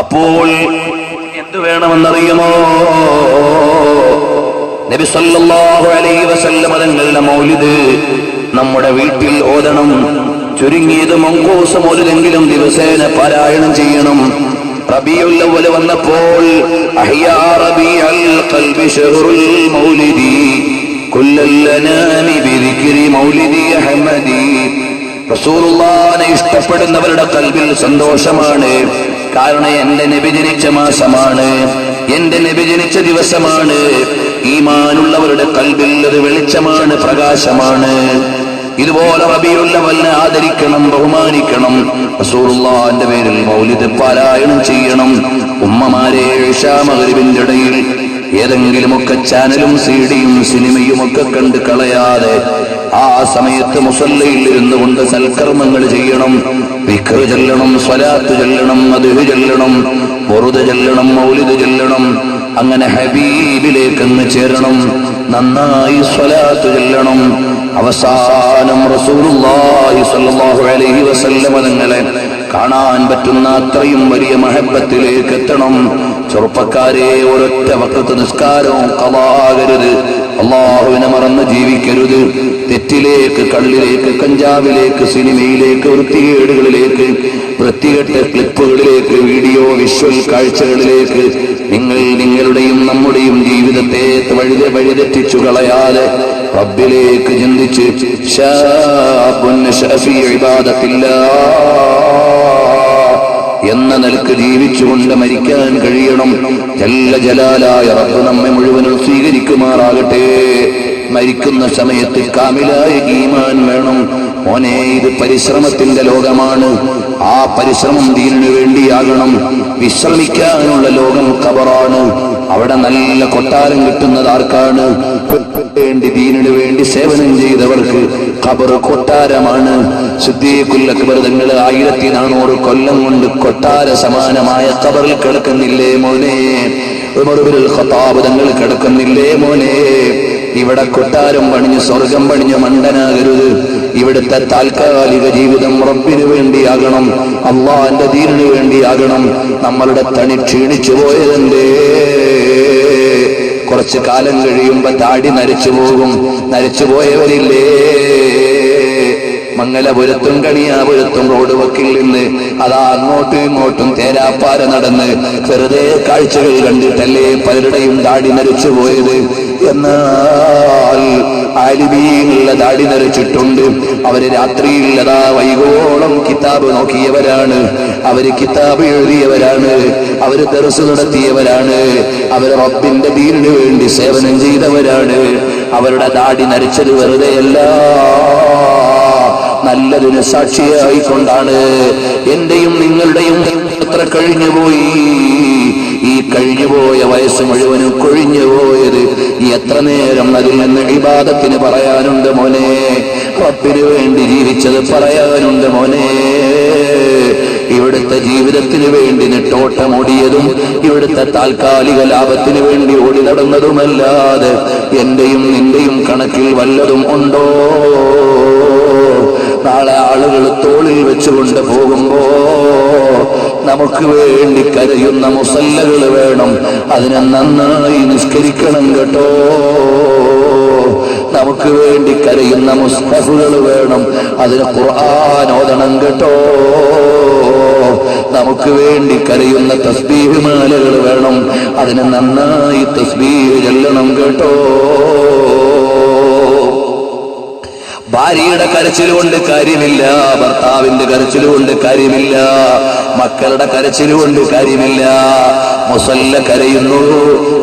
അപ്പോൾ എന്തു വേണമെന്നറിയുമോ? നബി സല്ലല്ലാഹു അലൈഹി വസല്ലം തങ്ങളുടെ മൗലിദ് നമ്മുടെ വീട്ടിൽ ഓതണം. ചുരുങ്ങിയത് മങ്കൂസ് മൗലിദെങ്കിലും ദിവസേന പാരായണം ചെയ്യണം. റബീഉൽ അവ്വൽ വന്നപ്പോൾ അഹ്യാ റബീഉൽ ഖൽബി ശഹ്റുൽ മൗലിദി കുല്ലൽ ലനാമി ബിദിക്രി മൗലിദി അഹ്മദി. റസൂലുള്ളാഹിനെ ഇഷ്ടപ്പെടുന്നവരുടെ കൽബിൽ സന്തോഷമാണ്. കാരണം എന്റെ നബി ജനിച്ച മാസമാണ്, എന്റെ നബി ജനിച്ച ദിവസമാണ്. ഈമാനുള്ളവരുടെ കൽബിൽ അത് വെളിച്ചമാണ്, പ്രകാശമാണ്. ഇതുപോലെ റബീഉൽ അവ്വലിനെ ആദരിക്കണം, ബഹുമാനിക്കണം. റസൂലുള്ളാഹിന്റെ പേരിൽ മൗലിദ് പാരായണം ചെയ്യണം. ഉമ്മമാരെ, ഇശാ മഗ്രിബിന്റെ ഇടയിൽ ഏതെങ്കിലുമൊക്കെ ചാനലും സീഡിയും സിനിമയും ഒക്കെ കണ്ട് കളയാതെ ആ സമയത്ത് മുസല്ലയിൽ ഇരുന്നു കൊണ്ട് സൽക്കർമ്മങ്ങൾ ചെയ്യണം. ദിക്ർ ചൊല്ലണം, സ്വലാത്ത് ചൊല്ലണം, മദ്ഹ് ചൊല്ലണം, വുർദ് ചൊല്ലണം, മൗലിദ് ചൊല്ലണം. അങ്ങനെ ഹബീബിലേക്ക് അങ്ങ് ചേരണം. നന്നായി സ്വലാത്ത് ചൊല്ലണം. അവസാനം റസൂലുള്ളാഹി സ്വല്ലല്ലാഹു അലൈഹി വസല്ലം തങ്ങളെ കാണാൻ പറ്റുന്ന അത്രയും വലിയ മഹബത്തിലേക്ക് എത്തണം. ചെറുപ്പക്കാരെ, ഒരൊറ്റ വഖത്ത് നിസ്കാരവും ഖളാകരുത്. അല്ലാഹുവിനെ മറന്ന് ജീവിക്കരുത്. തെറ്റിലേക്ക്, കള്ളിലേക്ക്, കഞ്ചാവിലേക്ക്, സിനിമയിലേക്ക്, വൃത്തികേടുകളിലേക്ക്, വൃത്തികെട്ട ക്ലിപ്പുകളിലേക്ക്, വീഡിയോ വിഷ്വൽ കാഴ്ചകളിലേക്ക് നിങ്ങൾ നിങ്ങളുടെയും നമ്മുടെയും ജീവിതത്തെ വഴിതെറ്റിച്ചു കളയാതെ റബ്ബിലേക്ക് ചിന്തിച്ച് എന്ന നിലക്ക് ജീവിച്ചുകൊണ്ട് മരിക്കാൻ കഴിയണം. ജല്ല ജലാലായ റബ്ബ് നമ്മെ മുഴുവനും സ്വീകരിക്കുമാറാകട്ടെ. മരിക്കുന്ന സമയത്ത് കാമിലായ ഈമാൻ വേണം. മോനെ, ഇത് പരിശ്രമത്തിന്റെ ലോകമാണ്. ആ പരിശ്രമം ദീനിനു വേണ്ടിയാകണം. വിശ്രമിക്കാനുള്ള ലോകം ഖബറാണ്. അവിടെ നല്ല കൊട്ടാരം കിട്ടുന്നത് ആർക്കാണ്? വേണ്ടി ദീനിനു വേണ്ടി സേവനം ചെയ്തവർക്ക് ഖബർ കൊട്ടാരമാണ്. സിദ്ദീഖുൽ അക്ബർ തങ്ങൾ 1400 കൊല്ലം കൊണ്ട് കൊട്ടാര സമാനമായ ഖബറിൽ കിടക്കുന്നില്ലേ മോനെ? ഉമർ ഇബ്നുൽ ഖത്താബ് തങ്ങൾ കിടക്കുന്നില്ലേ മോനെ? ഇവിടെ കൊട്ടാരം പണിഞ്ഞ് സ്വർഗം പണിഞ്ഞ് മണ്ടനാകരുത്. ഇവിടുത്തെ താൽക്കാലിക ജീവിതം റബ്ബിനു വേണ്ടിയാകണം, അള്ളാഹിന്റെ ദീനിനു വേണ്ടിയാകണം. നമ്മളുടെ തനി ക്ഷീണിച്ചു പോയതെന്തേ? കുറച്ചു കാലം കഴിയുമ്പോ താടി നരച്ചു പോകും. നരച്ചു പോയവരില്ലേ? മംഗലപുരത്തും കണിയാപുരത്തും റോഡ് വക്കിൽ നിന്ന് അതാ അങ്ങോട്ടും ഇങ്ങോട്ടും തേരാപ്പാര നടന്ന് വെറുതെ കാഴ്ചകൾ കണ്ടിട്ടല്ലേ പലരുടെയും താടി നരച്ചു പോയത്. എന്നാൽ ആലിമീങ്ങളുടെ താടി നരച്ചിട്ടുണ്ട്. അവര് രാത്രിയിൽ അതാ വൈകോളം കിതാബ് നോക്കിയവരാണ്. അവര് കിതാബ് എഴുതിയവരാണ്. അവര് ദർസ് നടത്തിയവരാണ്. അവര് റബ്ബിന്റെ ദീനിനു വേണ്ടി സേവനം ചെയ്തവരാണ്. അവരുടെ താടി നരച്ചത് വെറുതെയല്ല, നല്ലതിന് സാക്ഷിയായിക്കൊണ്ടാണ്. എന്റെയും നിങ്ങളുടെയും എത്ര കഴിഞ്ഞുപോയി. ഈ കഴിഞ്ഞുപോയ വയസ്സ് മുഴുവനും കൊഴിഞ്ഞുപോയത് എത്ര നേരം അതിൽ നിന്ന് ഇബാദത്തിന് പറയാനുണ്ട് മോനെ. റബ്ബിന് വേണ്ടി ജീവിച്ചത് പറയാനുണ്ട് മോനെ. ഇവിടുത്തെ ജീവിതത്തിന് വേണ്ടി നെട്ടോട്ടമോടിയതും ഇവിടുത്തെ താൽക്കാലിക ലാഭത്തിന് വേണ്ടി ഓടി നടന്നതുമല്ലാതെ എന്റെയും നിന്റെയും കണക്കിൽ വല്ലതും ഉണ്ടോ? നാളെ ആളുകൾ തോളിൽ വെച്ചുകൊണ്ട് പോകുമ്പോ നമുക്ക് വേണ്ടി കരയുന്ന മുസല്ലകൾ വേണം. അതിനെ നന്നായി നിസ്കരിക്കണം കേട്ടോ. നമുക്ക് വേണ്ടി കരയുന്ന മുസ്ഹഫുകൾ വേണം. അതിന് ഖുർആൻ ഓതണം കേട്ടോ. നമുക്ക് വേണ്ടി കരയുന്ന തസ്ബീഹ് മാലകൾ വേണം. അതിന് നന്നായി തസ്ബീഹ് ചൊല്ലണം കേട്ടോ. ഭാര്യയുടെ കരച്ചിലുകൊണ്ട് കാര്യമില്ല, ഭർത്താവിന്റെ കരച്ചിലുകൊണ്ട് കാര്യമില്ല, മക്കളുടെ കരച്ചിലുകൊണ്ട് കാര്യമില്ല. മുസല്ല കരയുന്നു,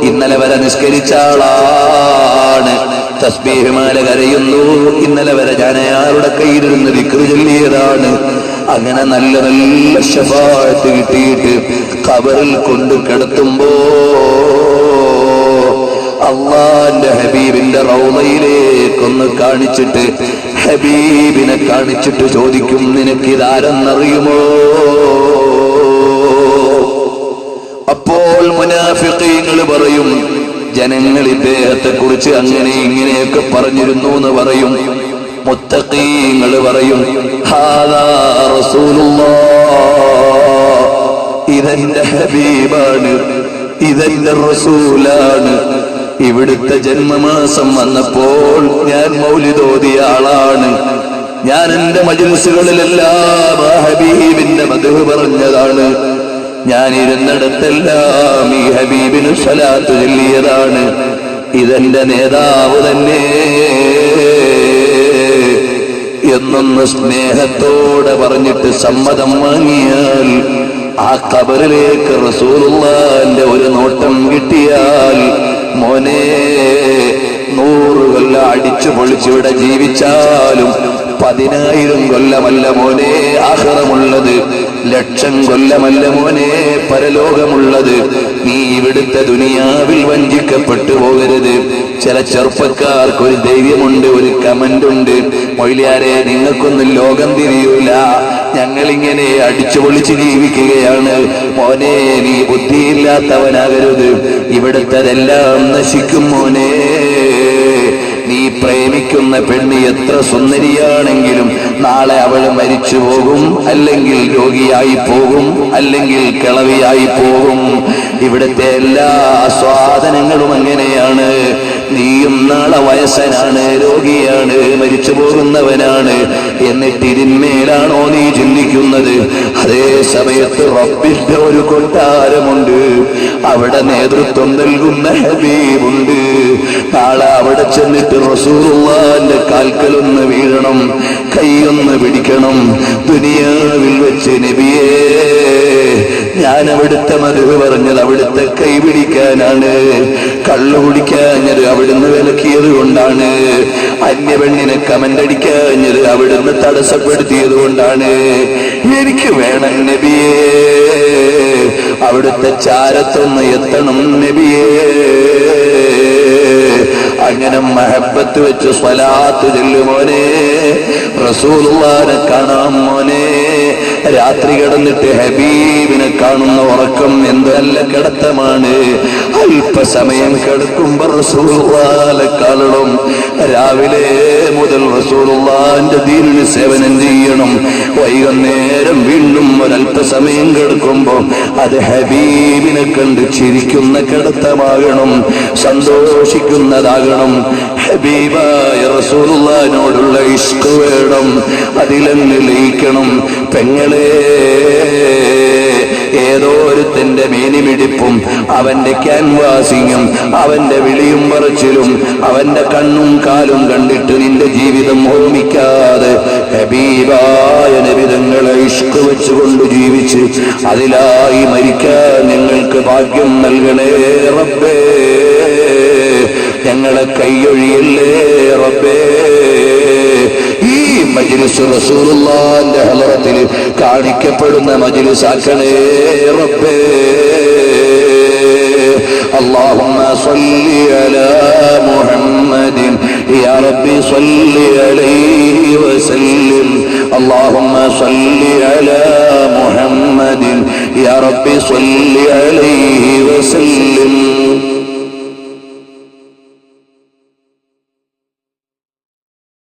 ഇന്നലെ വരെ നിസ്കരിച്ച ആളാണ്. തസ്ബീഹ് മാല കരയുന്നു, ഇന്നലെ വരെ ഞാൻ അയാളുടെ കയ്യിലിരുന്ന് ദിക്ർ ചൊല്ലിയതാണ്. അങ്ങനെ നല്ല നല്ല ശഫാഅത്ത് കിട്ടിയിട്ട് ഖബറിൽ കൊണ്ട് കിടത്തുമ്പോ അള്ളാന്റെ ഹബീബിന്റെ റൗളയിലേക്കൊന്ന് കാണിച്ചിട്ട്, ഹബീബിനെ കാണിച്ചിട്ട് ചോദിക്കും, നിനക്കിതാരെന്നറിയുമോ? അപ്പോൾ മുനാഫിഖീങ്ങൾ പറയും, ജനങ്ങൾ ഇദ്ദേഹത്തെ കുറിച്ച് അങ്ങനെ ഇങ്ങനെയൊക്കെ പറഞ്ഞിരുന്നു എന്ന് പറയും. മുത്തഖീങ്ങൾ പറയും, ഹാദാ റസൂലുള്ളാഹ്, ഇതെന്റെ ഹബീബാണ്, ഇതെന്റെ റസൂലാണ്. ഇവിടുത്തെ ജന്മമാസം വന്നപ്പോൾ ഞാൻ മൗലിദോദിയ ആളാണ്. ഞാൻ എന്റെ മജ്‌ലിസുകളിലെല്ലാം ആ ഹബീബിന്റെ മദ്ഹ് പറഞ്ഞതാണ്. ഞാൻ ഇരുന്നിടത്തെല്ലാം ഈ ഹബീബിന് സ്വലാത്ത് ചൊല്ലിയതാണ്. ഇതെന്റെ നേതാവ് തന്നെ എന്നൊന്ന് സ്നേഹത്തോടെ പറഞ്ഞിട്ട് സമ്മതം വാങ്ങിയാൽ, ആ ഖബറിലേക്ക് റസൂലുള്ളാഹിന്റെ ഒരു നോട്ടം കിട്ടിയാൽ, മോനെ 100 കൊല്ലം അടിച്ചു പൊളിച്ചിവിടെ ജീവിച്ചാലും 10,000 കൊല്ലമല്ല മോനെ ആഖിറമുള്ളത്, 1,00,000 കൊല്ലമല്ല മോനെ പരലോകമുള്ളത്. നീ ഇവിടുത്തെ ദുനിയാവിൽ വഞ്ചിക്കപ്പെട്ടു പോകരുത്. ചില ചെറുപ്പക്കാർക്ക് ഒരു ധൈര്യമുണ്ട്, ഒരു കമന്റ് ഉണ്ട്, മൊയ്ലിയാരെ നിങ്ങൾക്കൊന്നും ലോകം തിരിയൂല, ഞങ്ങളിങ്ങനെ അടിച്ചു പൊളിച്ച് ജീവിക്കുകയാണ്. മോനെ നീ ബുദ്ധിയില്ലാത്തവനാകരുത്, ഇവിടുത്തെതെല്ലാം നശിക്കും മോനെ. നീ പ്രേമിക്കുന്ന പെണ്ണ് എത്ര സുന്ദരിയാണെങ്കിലും നാളെ അവൾ മരിച്ചു പോകും, അല്ലെങ്കിൽ രോഗിയായി പോകും, അല്ലെങ്കിൽ കിളവിയായി പോകും. ഇവിടുത്തെ എല്ലാ സ്വാധനങ്ങളും അങ്ങനെയാണ്. നീയും നാളെ വയസ്സനാണ്, രോഗിയാണ്, മരിച്ചു പോകുന്നവനാണ്. എന്നിട്ട് ഇതിന്മേലാണോ നീ ചിന്തിക്കുന്നത്? അതേ സമയത്ത് റബ്ബിന്റെ ഒരു കൊട്ടാരമുണ്ട്, അവിടെ നേതൃത്വം നൽകുന്ന ഹബീബുണ്ട്. നാളെ അവിടെ ചെന്നിട്ട് റസൂലുള്ളാഹിന്റെ കാൽക്കലൊന്ന് വീഴണം, കൈയൊന്ന് പിടിക്കണം. ദുനിയാവിൽ വെച്ച് നബിയേ, ഞാൻ അവിടുത്തെ മദ്ഹ് പറഞ്ഞത് അവിടുത്തെ കൈ പിടിക്കാനാണ്, കള്ളു കുടിക്കാഞ്ഞത് അവിടുന്ന് വിലക്കിയത് കൊണ്ടാണ്, അന്യപെണ്ണിനെ കമന്റടിക്കാഞ്ഞത് അവിടുന്ന് തടസ്സപ്പെടുത്തിയത് കൊണ്ടാണ്. എനിക്ക് വേണം നബിയേ, അവിടുത്തെ ചാരത്തൊന്ന് എത്തണം നബിയേ. അങ്ങനെ മഹബത്ത് വെച്ച് സ്വലാത്ത് ചൊല്ലുമോനെ, റസൂലുള്ളാഹിനെ കാണാം മോനെ. രാത്രി കിടന്നിട്ട് ഹബീബിനെ കാണുന്ന ഉറക്കം എന്ത് നല്ല കിടത്തമാണ്. അല്പസമയം കിടക്കുമ്പോ റസൂലുള്ളാഹിനെ കാണണം. രാവിലെ മുതൽ റസൂലുള്ളാഹിന്റെ ദീനിന് സേവനം ചെയ്യണം. വൈകുന്നേരം വീണ്ടും ഒരല്പസമയം കിടക്കുമ്പോ അത് ഹബീബിനെ കണ്ട് ചിരിക്കുന്ന കിടത്തമാകണം, സന്തോഷിക്കുന്നതാകണം. ഹബീബായ റസൂലുള്ളാഹിനോടുള്ള ഇഷ്ക് വേണം, അതിലങ്ങ് ലയിക്കണം. പെങ്ങളെ, ഏതോ ഒരുത്തന്റെ മേനിമിടിപ്പും അവന്റെ ക്യാൻവാസിങ്ങും അവന്റെ വിളിയും പറച്ചിലും അവന്റെ കണ്ണും കാലും കണ്ടിട്ട് നിന്റെ ജീവിതം ഓർമ്മിക്കാതെ ഹബീബായ നബിതങ്ങളെ ഇഷ്ക് വെച്ചുകൊണ്ട് ജീവിച്ച് അതിലായി മരിക്കാൻ ഞങ്ങൾക്ക് ഭാഗ്യം നൽകണേ റബ്ബേ. ഞങ്ങളെ കൈയൊഴിയല്ലേ റബ്ബേ. ഈ മജ്‌ലിസ് റസൂലുള്ളാഹിന്റെ ഹളറത്തിൽ കാണിക്കപ്പെടുന്ന മജ്‌ലിസാക്കണേ റബ്ബേ. اللهم صل على محمد يا ربي صل عليه وسلم. اللهم صل على محمد يا ربي صل عليه وسلم.